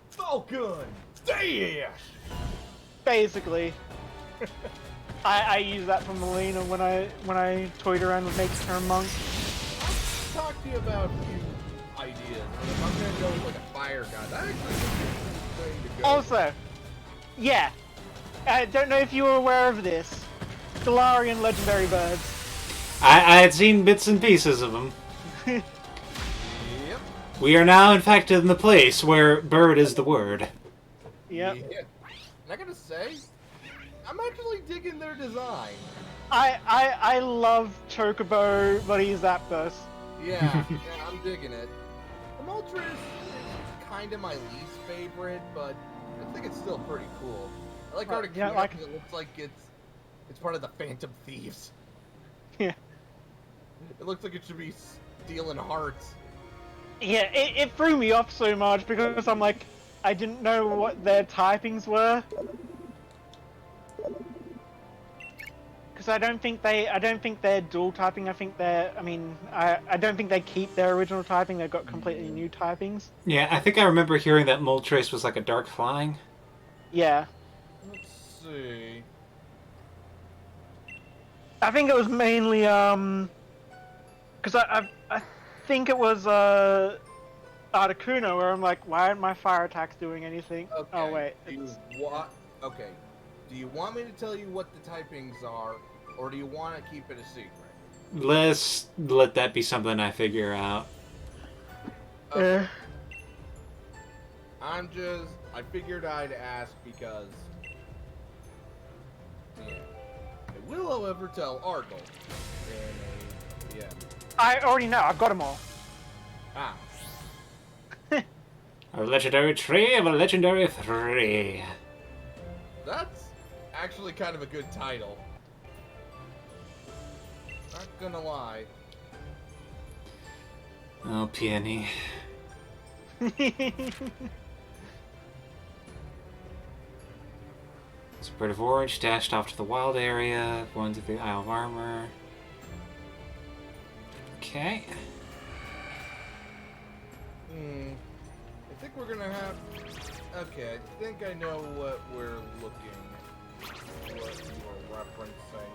Falcon! Dash! Basically. I use that from Melina when I toyed around with Make Turn Monk. I'll talk to you about a few ideas. If I'm gonna go with like a fire god, that actually is going to go. Also, yeah, I don't know if you were aware of this. Galarian legendary birds. I had seen bits and pieces of them. Yep. We are now, in fact, in the place where bird is the word. Yep. Yeah. And I gotta say, I'm actually digging their design. I love Chocobo bloody Zapdos. Yeah, I'm digging it. The Moltres is kind of my least favorite, but I think it's still pretty cool. I like Articuno yeah, like- because it looks like it's part of the Phantom Thieves. Yeah. It looks like it should be stealing hearts. Yeah, it threw me off so much because I'm like, I didn't know what their typings were. Because I don't think they're dual typing. I don't think they keep their original typing. They've got completely new typings. Yeah, I think I remember hearing that Moltres was like a dark flying. Yeah. Let's see. I think it was mainly because I think it was Articuno, where I'm like, why aren't my fire attacks doing anything? Okay. Oh wait, Okay. Do you want me to tell you what the typings are, or do you want to keep it a secret? Let's let that be something I figure out. Okay. I figured I'd ask because, yeah. I will, however, tell Argle. Yeah. I already know. I've got them all. Ah. A legendary tree of a legendary 3. That's actually kind of a good title. Not gonna lie. Oh, Peony. Spirit of Orange dashed off to the wild area, going to the Isle of Armor. Okay. I think we're gonna have... Okay, I think I know what we're looking what you were referencing.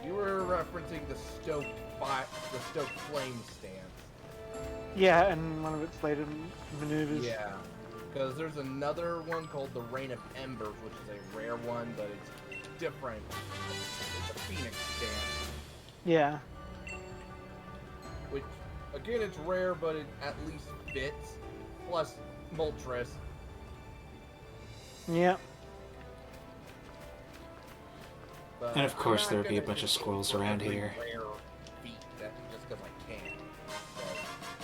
You were referencing the stoked flame stance. Yeah, and one of its later maneuvers. Yeah, because there's another one called the Rain of Embers, which is a rare one, but it's different. It's a Phoenix stance, Yeah. which, again, it's rare, but it at least fits. Plus, Moltres. Yeah. But And of course I'm there not would be a gonna bunch of do squirrels every around here. Rare feat just because I can. So,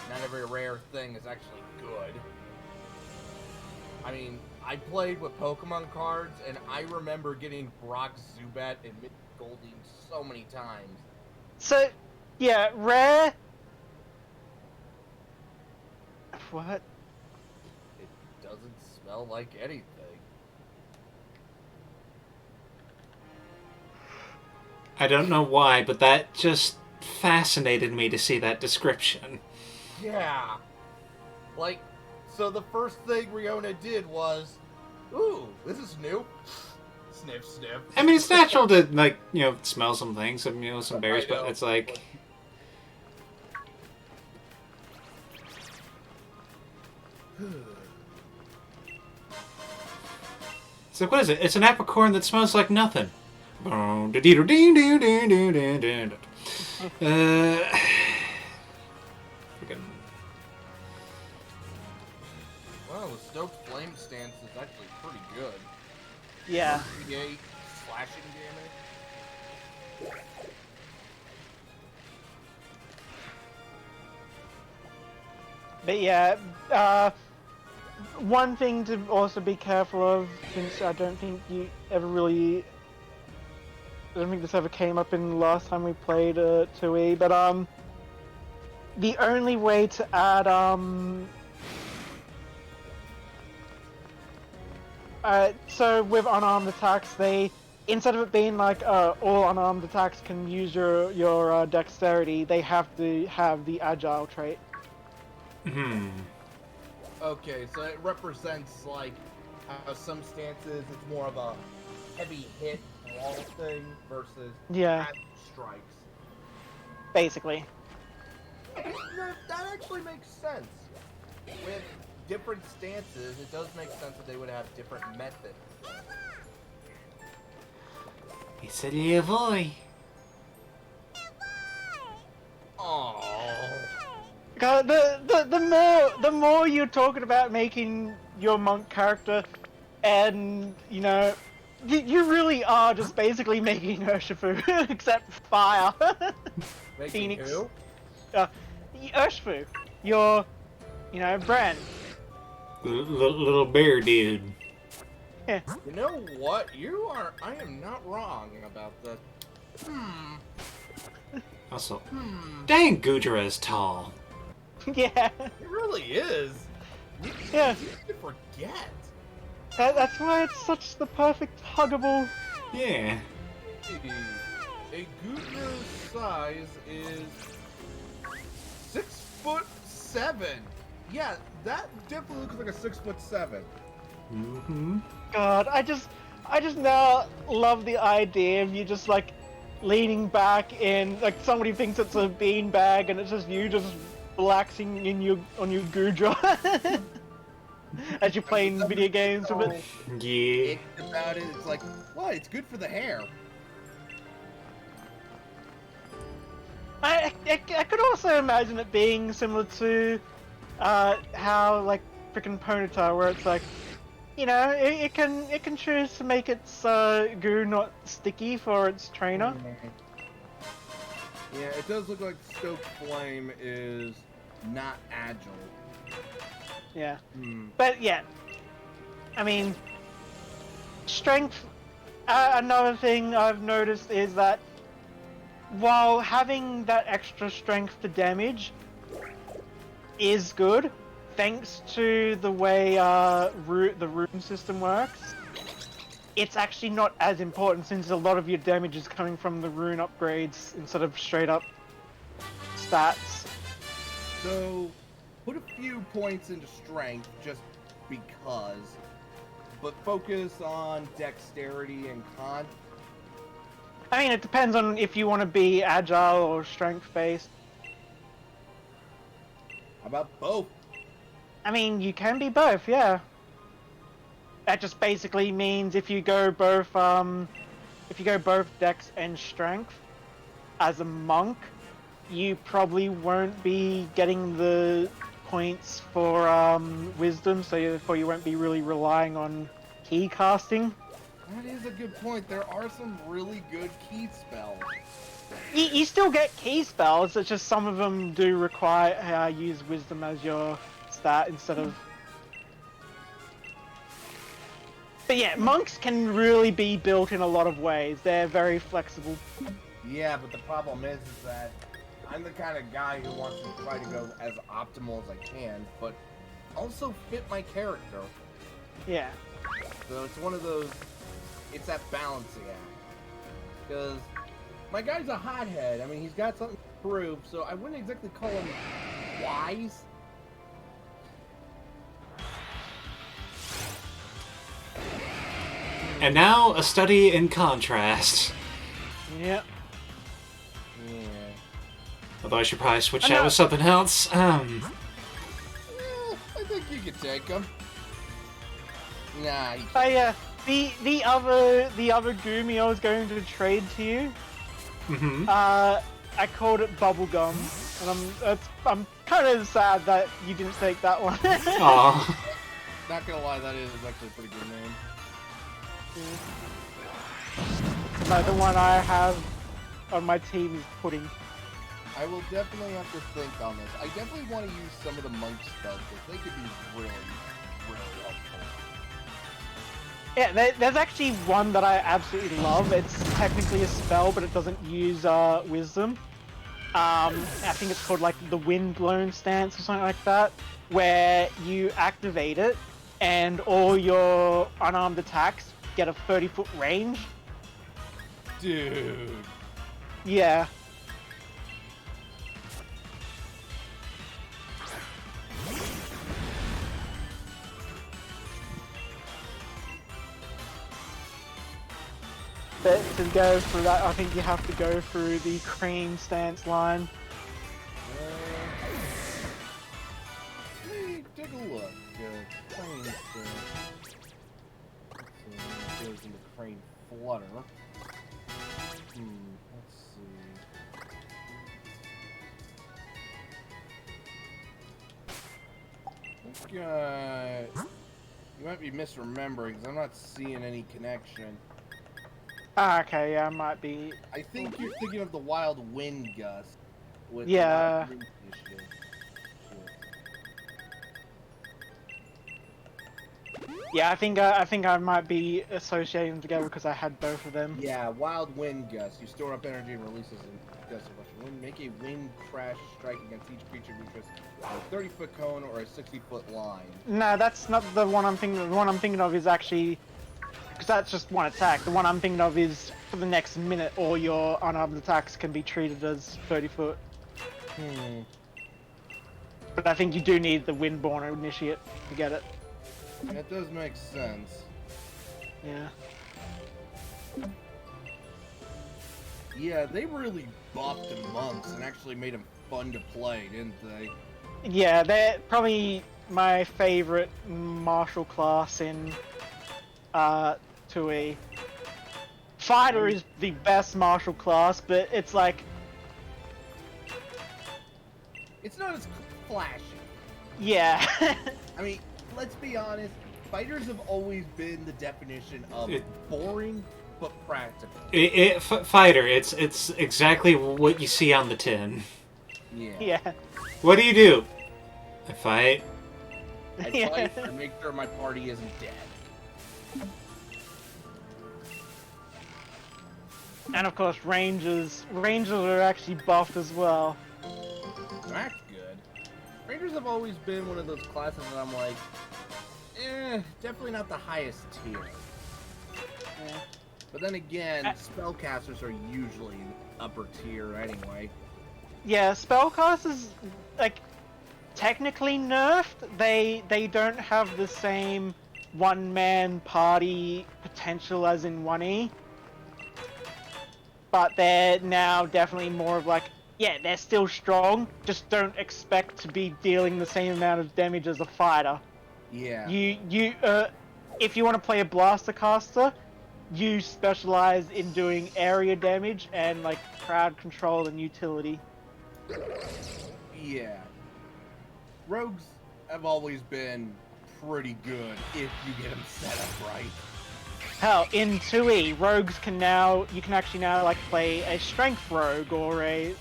not every rare thing is actually good. I mean, I played with Pokemon cards, and I remember getting Brock Zubat and Mid Golding so many times. So, yeah, rare. What? It doesn't smell like anything. I don't know why, but that just fascinated me to see that description. Yeah. Like, so the first thing Riona did was, ooh, this is new. Sniff, sniff. I mean, it's natural to, like, you know, smell some things, some, you know, some berries, I know. but it's like... It's like, what is it? It's an apricorn that smells like nothing. Wow, Well, the Stoked Flame stance is actually pretty good. Yeah. 38 slashing damage. But yeah, one thing to also be careful of, since I don't think you ever really, I don't think this ever came up in the last time we played 2E, but the only way to add so with unarmed attacks, they, instead of it being like all unarmed attacks can use your dexterity, they have to have the agile trait. Okay, so it represents, like, how some stances it's more of a heavy hit brawl thing versus Yeah. strikes. Basically. That actually makes sense. With different stances, it does make sense that they would have different methods. It's a little boy. Oh. God, the more you're talking about making your monk character, and you know, you really are just basically making Urshifu, except fire. Making Phoenix. who? Urshifu, your, you know, brand. Little bear dude. Yeah. You know what? I am not wrong about that. Also, dang, Gudra is tall. Yeah. It really is. Yeah. You forget. That's why it's such the perfect huggable. Yeah. A Gudra's size is 6'7". Yeah, that definitely looks like a 6'7". God, I just now love the idea of you just like leaning back in, like somebody thinks it's a beanbag and it's just you just relaxing on your Gudra as you're playing video games with it. Yeah. It's about it. It's like, what? It's good for the hair. I could also imagine it being similar to how like freaking Ponyta, where it's like, you know, it can choose to make its goo not sticky for its trainer. Yeah, it does look like Stoked Flame is not agile. Yeah. But yeah, I mean, strength. Another thing I've noticed is that while having that extra strength to damage is good, thanks to the way the rune system works, it's actually not as important since a lot of your damage is coming from the rune upgrades instead of straight up stats. So, put a few points into strength just because. but focus on dexterity and con. I mean, it depends on if you want to be agile or strength-based. How about both? I mean, you can be both, yeah. That just basically means if you go both dex and strength as a monk, you probably won't be getting the points for wisdom, so therefore you won't be really relying on key casting. That is a good point. There are some really good key spells. You still get key spells, it's just some of them do require use wisdom as your stat instead of... But yeah, monks can really be built in a lot of ways. They're very flexible. Yeah, but the problem is that I'm the kind of guy who wants to try to go as optimal as I can, but also fit my character. Yeah. So it's one of those, it's that balancing act. Because my guy's a hothead. I mean, he's got something to prove, so I wouldn't exactly call him wise. And now, a study in contrast. Yep. Yeah. Although I should probably switch that with something else. I think you could take him. Nah. Oh yeah, the other Goomy I was going to trade to you. I called it Bubblegum, and I'm kind of sad that you didn't take that one. Aww. Not gonna lie, that is actually a pretty good name. No, the one I have on my team is Pudding. I will definitely have to think on this. I definitely want to use some of the monk spells because they could be really, really helpful. Yeah, there's actually one that I absolutely love. It's technically a spell, but it doesn't use wisdom. I think it's called like the Windblown Stance or something like that, where you activate it and all your unarmed attacks get a 30-foot range. Dude. Yeah. But to go through that, I think you have to go through the crane stance line. Take a look. Crane stance. Let's see. Goes into crane flutter. Let's see. You might be misremembering because I'm not seeing any connection. Ah, okay, yeah, I might be. I think you're thinking of the Wild Wind Gust. With Yeah. the Wild Wind Initiative. Yeah, I think I might be associating them together because I had both of them. Yeah, Wild Wind Gust. You store up energy and releases a gust of rushing wind. Make a wind crash strike against each creature of interest on a 30-foot cone or a 60-foot line. No, that's not the one I'm thinking of. The one I'm thinking of is actually... Because that's just one attack. The one I'm thinking of is for the next minute, all your unarmed attacks can be treated as 30-foot. But I think you do need the Windborne Initiate to get it. That does make sense. Yeah. Yeah, they really buffed the monks and actually made them fun to play, didn't they? Yeah, they're probably my favorite martial class in 2E. Fighter is the best martial class, but it's like... It's not as flashy. Yeah. I mean, let's be honest, fighters have always been the definition of boring but practical. Fighter, it's exactly what you see on the tin. Yeah. Yeah. What do? I fight. I fight to make sure my party isn't dead. And of course, Rangers. Rangers are actually buffed as well. That's good. Rangers have always been one of those classes that I'm like, definitely not the highest tier. Yeah. But then again, spellcasters are usually upper tier anyway. Yeah, spellcasters, like, technically nerfed. They don't have the same one-man party potential as in 1E. But they're now definitely more of like, yeah, they're still strong, just don't expect to be dealing the same amount of damage as a fighter. Yeah. If you want to play a blaster caster, you specialize in doing area damage and like crowd control and utility. Yeah. Rogues have always been pretty good if you get them set up right. Hell, in 2E, rogues you can actually now like play a strength rogue or I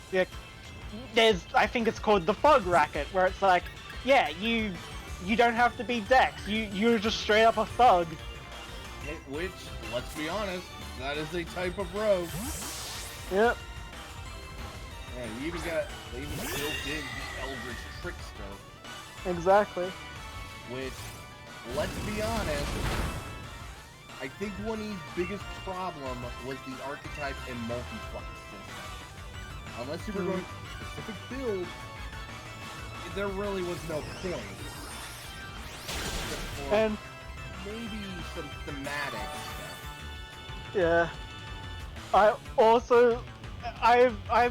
think it's called the Fog Racket, where it's like, yeah, you don't have to be Dex, you're just straight up a thug. Which, let's be honest, that is a type of rogue. Yep. Yeah, they even built in the Eldritch Trickster. Exactly. Which, let's be honest, I think one of his biggest problem was the archetype and multi-class system. Unless you were going to a specific build, there really was no point. And maybe some thematic stuff. yeah, I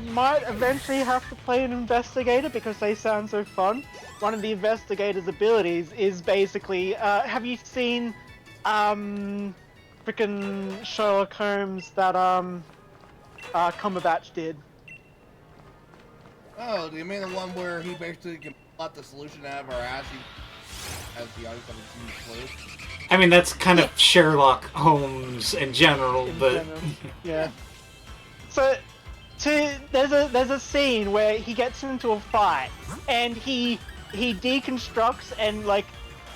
might eventually have to play an investigator because they sound so fun. One of the investigator's abilities is basically, have you seen frickin' Sherlock Holmes that Cumberbatch did? Oh, do you mean the one where he basically can plot the solution out of our ass as the audience haven't seen the clue? I mean, that's kind of Sherlock Holmes in general, but yeah. So, there's a scene where he gets into a fight and he deconstructs and like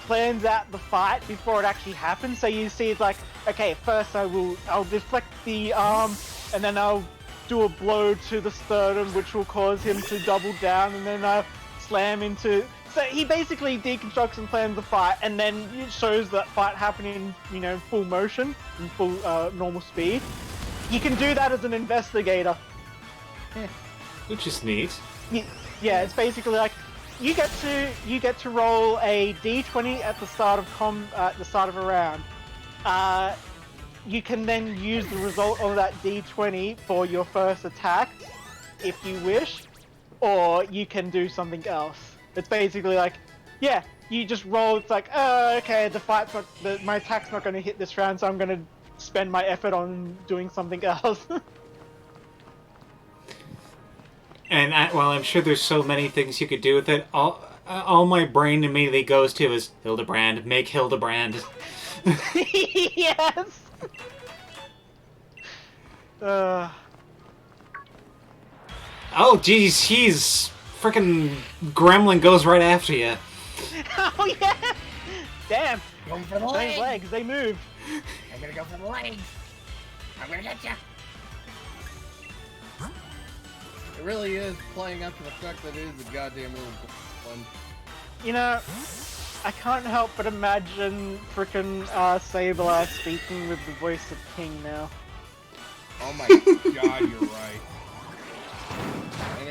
plans out the fight before it actually happens. So you see, it's like, okay, first I'll deflect the arm, and then I'll do a blow to the sternum, which will cause him to double down, and then I'll slam into. So he basically deconstructs and plans the fight, and then it shows that fight happening in, full motion, in full normal speed. You can do that as an investigator. which is neat. Yeah, it's basically like you get to roll a d20 at the start of a round. You can then use the result of that d20 for your first attack, if you wish, or you can do something else. It's basically like, yeah, you just roll. It's like, okay, my attack's not going to hit this round, so I'm going to spend my effort on doing something else. And I'm sure there's so many things you could do with it. All my brain immediately goes to is Hildebrand. Make Hildebrand. Yes. Oh, geez, he's freaking Gremlin goes right after you. Oh yeah. Damn. Going for the Those legs. legs, they move. I'm gonna go for the legs. I'm gonna get you. It really is playing up to the fact that it is a goddamn little one. I can't help but imagine frickin' Sableye speaking with the voice of King now. Oh my god, you're right.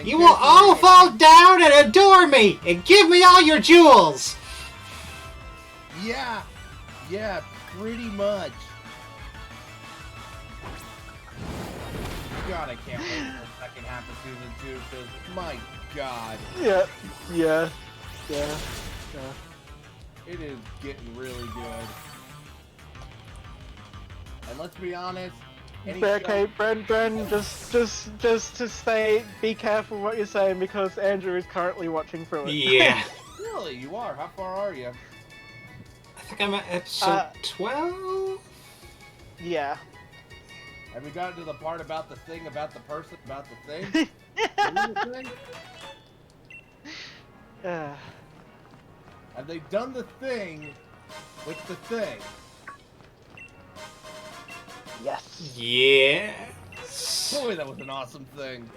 You will all fall down and adore me, and give me all your jewels! Yeah, pretty much. God, I can't wait for the second half of season 2, because my god. Yeah. It is getting really good. And let's be honest, Okay, Bren, just to say, be careful what you're saying because Andrew is currently watching through it. Yeah. Really, you are? How far are you? I think I'm at episode 12? Yeah. Have we gotten to the part about the thing, about the person, about the thing? The thing? Have they done the thing with the thing? Yes. Yes. Boy, that was an awesome thing.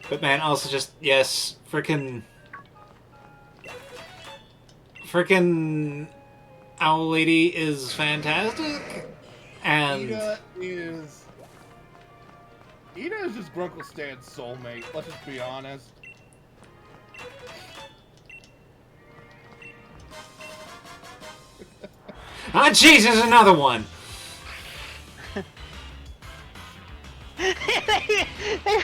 But man, also just, yes, frickin' Owl Lady is fantastic. And Ida is just Grunkle Stan's soulmate, let's just be honest. Ah, Jesus, another one! they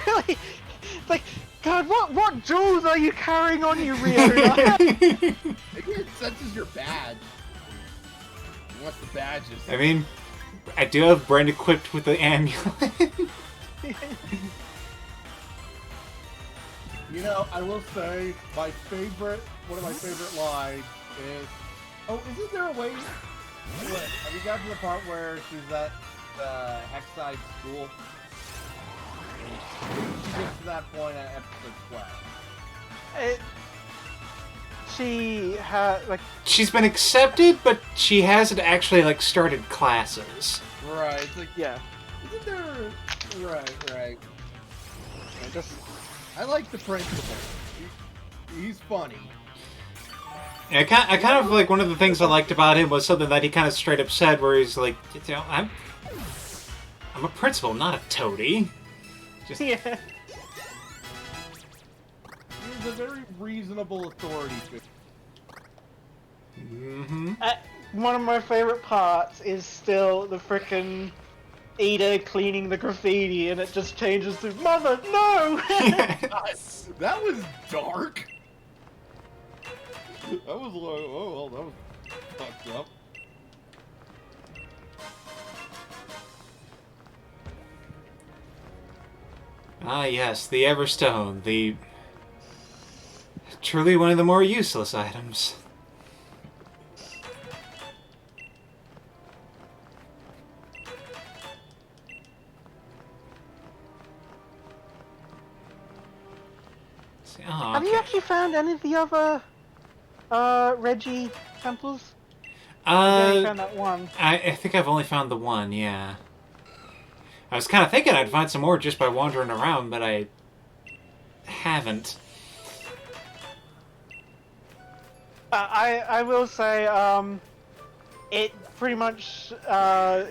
really... It's like, God, what jewels are you carrying on you, Rio? Maybe it senses your badge. He wants the badges. I mean, I do have Brent equipped with the amulet. You know, I will say, one of my favorite lines is, oh, isn't there a way, have you gotten to the part where she's at the Hexside school? She gets to that point at episode 12. She had, like... She's been accepted, but she hasn't actually, like, started classes. Right, it's like, Yeah. isn't there... Right. I like the principal. He's funny. Yeah, I kind of, like, one of the things I liked about him was something that he kind of straight up said, where he's like, you know, I'm a principal, not a toady. Just... Yeah. He's a very reasonable authority figure. Mm-hmm. One of my favorite parts is still the frickin' Ida cleaning the graffiti, and it just changes to Mother, no! That was dark. That was like, oh, well, that was fucked up. Ah, yes, the Everstone, the... truly one of the more useless items. Oh, Have you actually found any of the other Reggie temples? I only found that one. I think I've only found the one, yeah. I was kind of thinking I'd find some more just by wandering around, but I haven't. I will say, it pretty much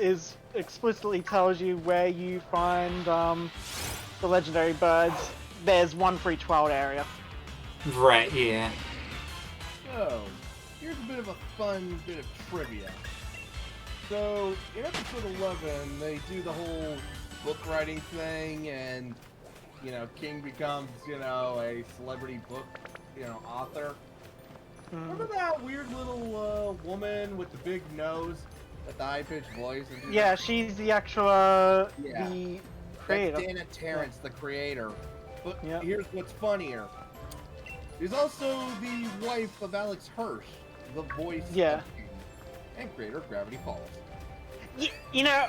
is explicitly tells you where you find the legendary birds. There's one for each wild area. Right, yeah. So, here's a bit of a fun bit of trivia. So, in episode 11, they do the whole book writing thing, and, you know, King becomes, you know, a celebrity book, you know, author. Remember that weird little woman with the big nose, with the high-pitched voice? And Yeah, she's the actual, the creator. That's Dana Terrence, the creator. But Yep. here's what's funnier. She's also the wife of Alex Hirsch, the voice of King, and creator of Gravity Falls. You know,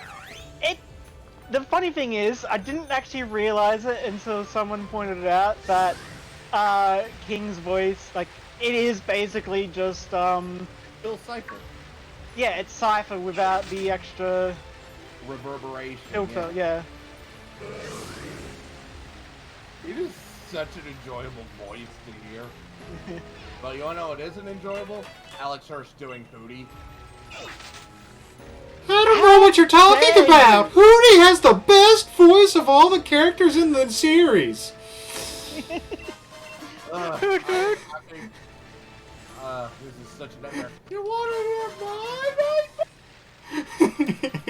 the funny thing is, I didn't actually realize it until someone pointed it out that King's voice, like, it is basically just, Bill Cipher. yeah, it's Cypher without the extra Reverberation. filter, yeah. It is such an enjoyable voice to hear. But you wanna know what isn't enjoyable? Alex Hirsch doing Hootie. I don't know what you're talking about! Hootie has the best voice of all the characters in the series! Hoot hoot! This is such a nightmare. You wanna hear my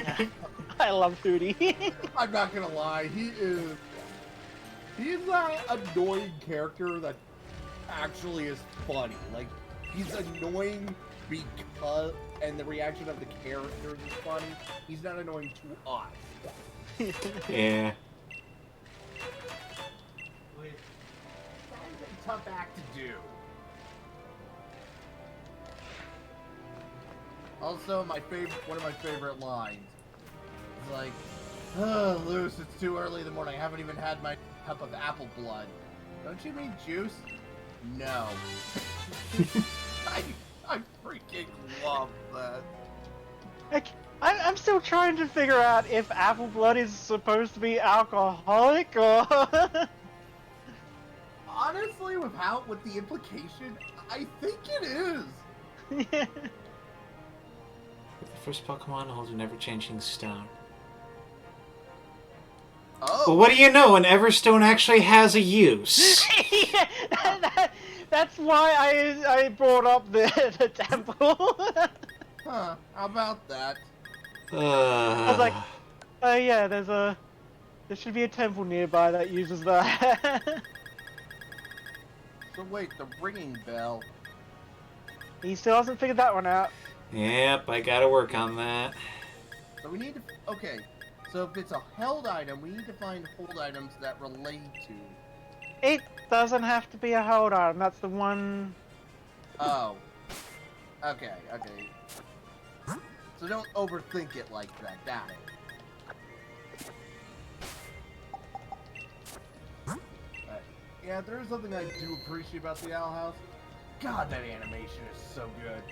nightmare? I love Hootie. I'm not gonna lie, he's that annoying character that actually is funny. Like, he's annoying because, and the reaction of the characters is funny. He's not annoying to us. Yeah. That's a tough act to do. Also, one of my favorite lines is like, "Oh, Luce, it's too early in the morning. I haven't even had my cup of apple blood. Don't you mean juice?" No. I freaking love that. I'm still trying to figure out if apple blood is supposed to be alcoholic or. Honestly, with the implication, I think it is. Yeah. The first Pokemon holds an ever-changing stone. Oh. Well, what do you know? An Everstone actually has a use. Yeah, that's why I brought up the temple. Huh. How about that. I was like, oh yeah, there should be a temple nearby that uses that. So wait, the ringing bell. He still hasn't figured that one out. Yep, I gotta work on that. So we need to. Okay. So if it's a held item, we need to find hold items that relate to. It doesn't have to be a hold item. That's the one. Oh. Okay. Okay. So don't overthink it like that. Got it. Right. Yeah, there is something I do appreciate about the Owl House. God, that animation is so good.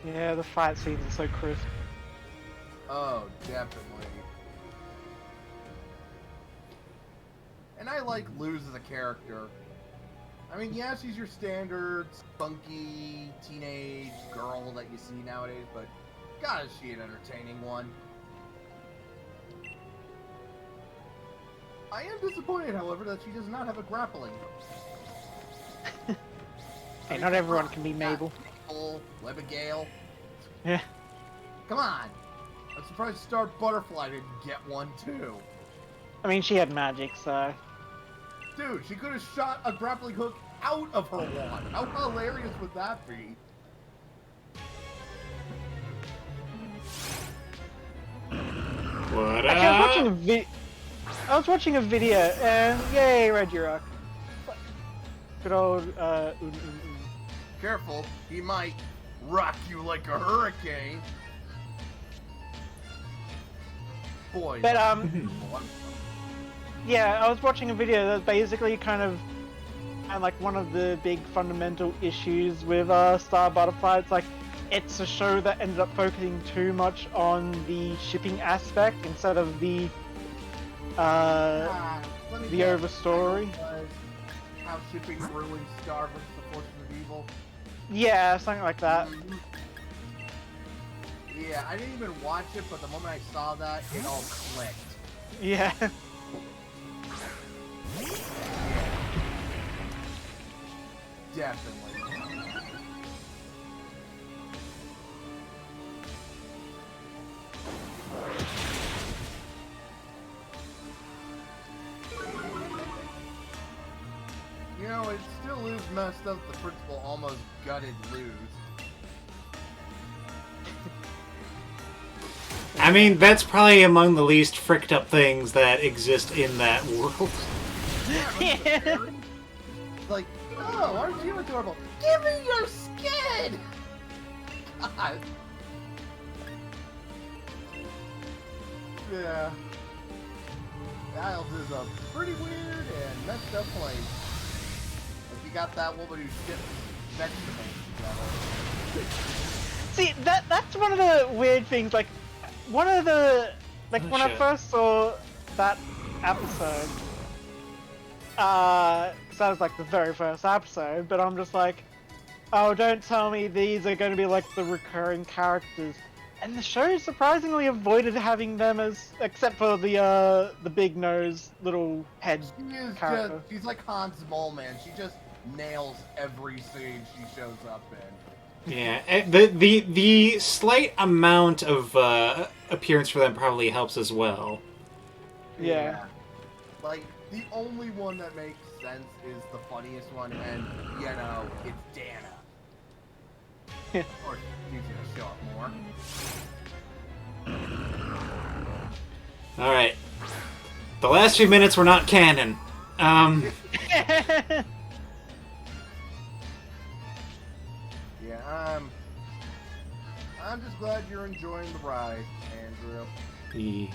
Yeah, the fight scenes are so crisp. Oh, definitely. And I like Luz as a character. I mean, yeah, she's your standard spunky teenage girl that you see nowadays, but God, is she an entertaining one. I am disappointed, however, that she does not have a grappling hook. Hey, not everyone can be Mabel. Webigale. Yeah. Come on! I'm surprised Star Butterfly didn't get one, too. I mean, she had magic, so. Dude, she could have shot a grappling hook out of her wand. How hilarious would that be? What Actually, I was watching a video, and yay, Regirock. Good old, Careful, he might rock you like a hurricane. Boy. But, yeah, I was watching a video that's basically kind of, and like one of the big fundamental issues with Star Butterfly. It's like it's a show that ended up focusing too much on the shipping aspect instead of the over story. How shipping ruins Star versus the forces of evil. Yeah, something like that. Yeah, I didn't even watch it, but the moment I saw that, it all clicked. Yeah. Definitely. You know, it still is messed up the principal almost gutted Luz. I mean, that's probably among the least fricked up things that exist in that world. Yeah. Like, oh, aren't you adorable? Give me your skin! God. Yeah. Isles is a pretty weird and messed up place. If you got that woman who ships vegetables together. See, that's one of the weird things. Like, one of the when I first saw that episode, so that was like the very first episode. But I'm just like, oh, don't tell me these are going to be like the recurring characters. And the show surprisingly avoided having them as, except for the big nose little head character. She's like Hans Moleman. She just nails every scene she shows up in. Yeah, the slight amount of appearance for them probably helps as well. Yeah. Like, the only one that makes sense is the funniest one, and, you know, it's Dana. Of course, she's gonna show up more. Alright. The last few minutes were not canon. Yeah, I'm just glad you're enjoying the ride, Andrew. Yeah.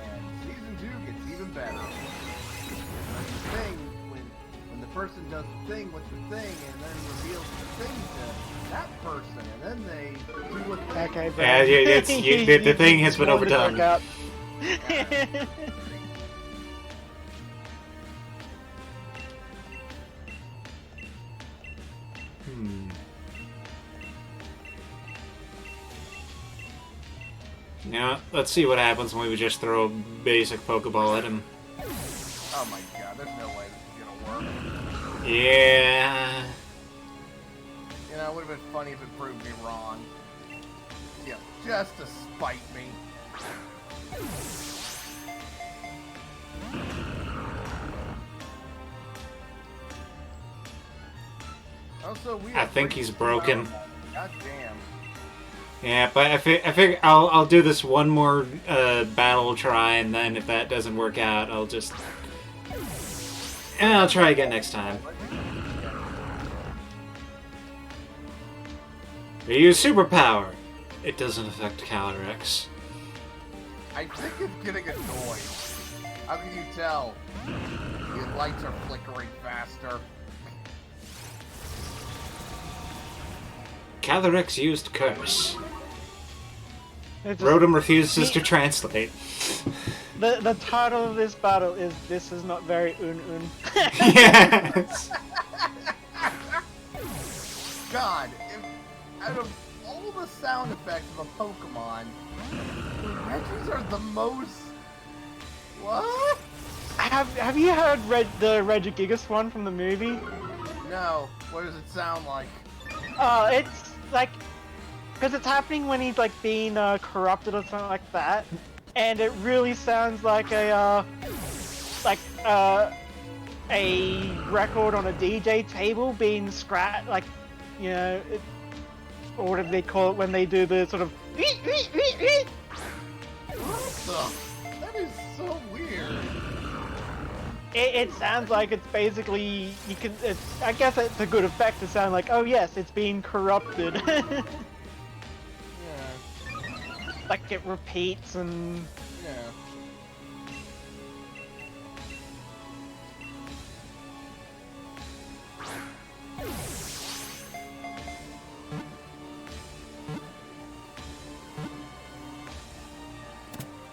And season 2 gets even better. That's the thing, when the person does the thing with the thing, and then reveals the thing to that person, and then they do a thing. Okay, Yeah, the thing has been overdone. Yeah, let's see what happens when we just throw a basic Pokeball at him. Oh my god, there's no way this is gonna work. Yeah. You it would have been funny if it proved me wrong. Yeah, just to spite me. Also, I think he's broken. God damn. Yeah, but I figure I'll do this one more battle try, and then if that doesn't work out, I'll just... And I'll try again next time. You use superpower. It doesn't affect Calyrex. I think it's getting annoyed. How can you tell? The lights are flickering faster. Calyrex used Curse. Just, Rotom refuses to translate. the title of this battle is "This is not very un." Yes. God, out of all the sound effects of a Pokemon, the Regis are the most... What? Have you heard the Regigigas one from the movie? No. What does it sound like? It's like, because it's happening when he's like being corrupted or something like that, and it really sounds like a record on a DJ table being scratched, like, you know, or whatever they call it when they do the sort of. What the? That is so weird. It sounds like it's basically I guess it's a good effect to sound like, oh yes, it's being corrupted. Yeah. Like it repeats and. Yeah.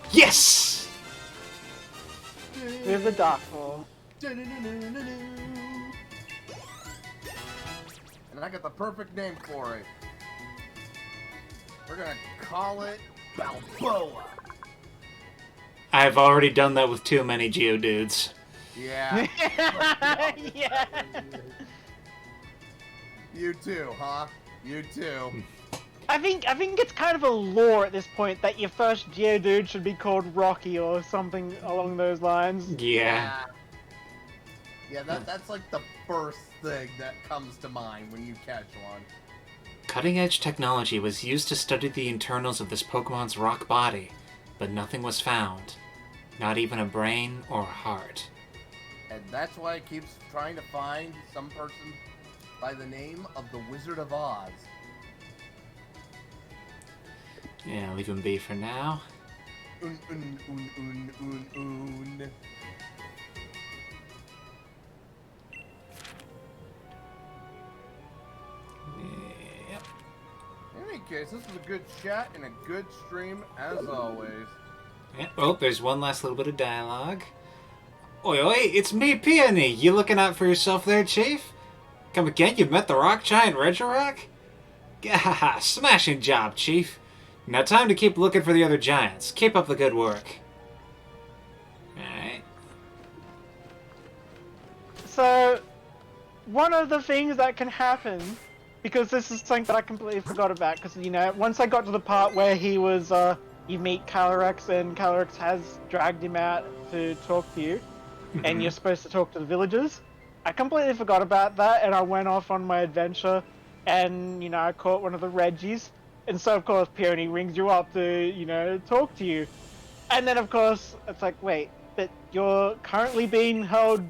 Yes! We have the Dark Ball. And I got the perfect name for it. We're gonna call it Balboa. I've already done that with too many Geodudes. Yeah. Yeah. You too, huh? You too. I think it's kind of a lore at this point that your first Geodude should be called Rocky or something along those lines. Yeah. Yeah, that's like the first thing that comes to mind when you catch one. Cutting-edge technology was used to study the internals of this Pokemon's rock body, but nothing was found. Not even a brain or a heart. And that's why it keeps trying to find some person by the name of the Wizard of Oz. Yeah, leave him be for now. Un. Yep. In any case, this was a good chat and a good stream as always. Yeah. Oh, there's one last little bit of dialogue. Oi, oi, it's me, Peony. You looking out for yourself there, Chief? Come again, you've met the rock giant Regirock? Gahaha, smashing job, Chief. Now time to keep looking for the other giants. Keep up the good work. Alright. So, one of the things that can happen, because this is something that I completely forgot about, because, you know, once I got to the part where he was, you meet Calyrex and Calyrex has dragged him out to talk to you, and you're supposed to talk to the villagers, I completely forgot about that, and I went off on my adventure, and, you know, I caught one of the Regis. And so, of course, Peony rings you up to, you know, talk to you. And then, of course, it's like, wait, but you're currently being held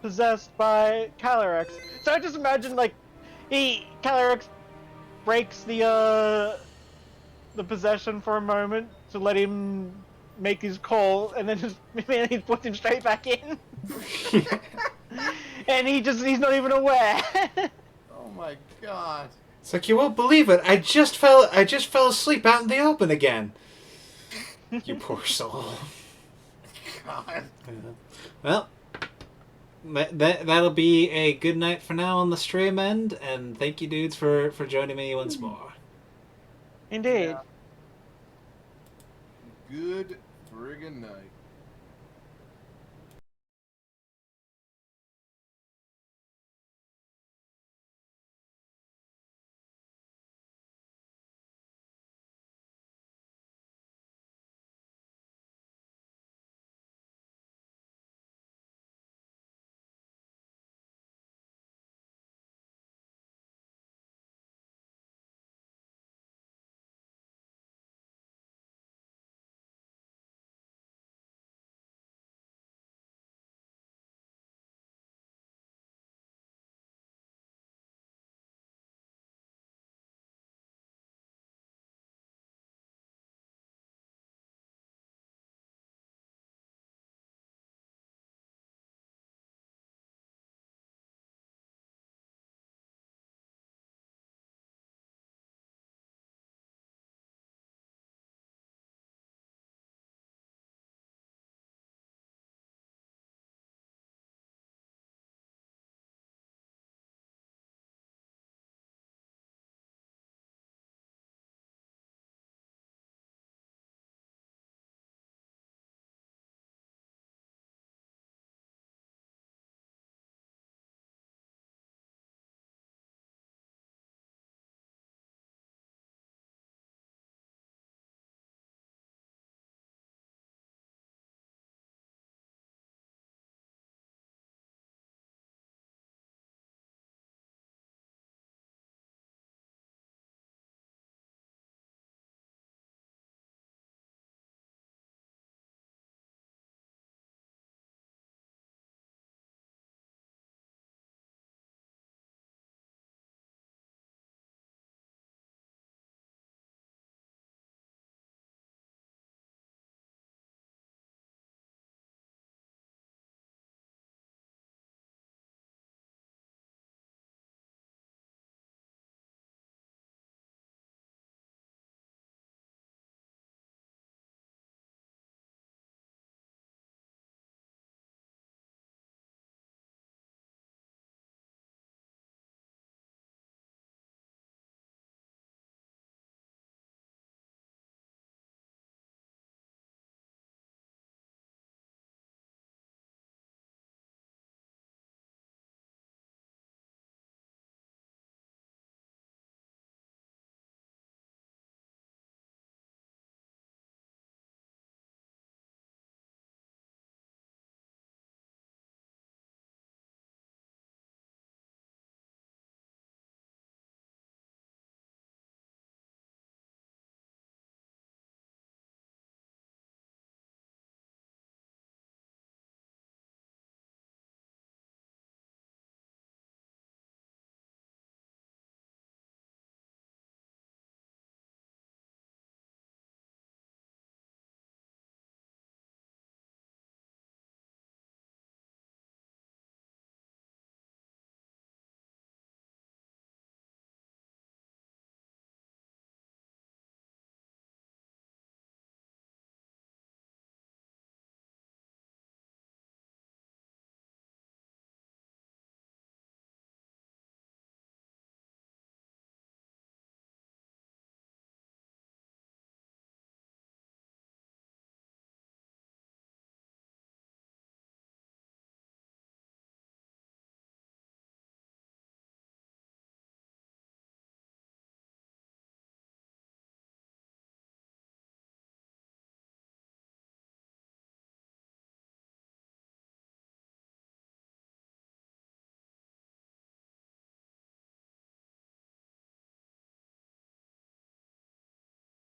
possessed by Calyrex. So I just imagine, like, Calyrex breaks the possession for a moment to let him make his call, and then just he puts him straight back in. And he's not even aware. Oh my god. It's like, you won't believe it. I just fell asleep out in the open again. You poor soul. God. Well, that'll be a good night for now on the stream end, and thank you, dudes, for joining me once more. Indeed. Yeah. Good friggin' night.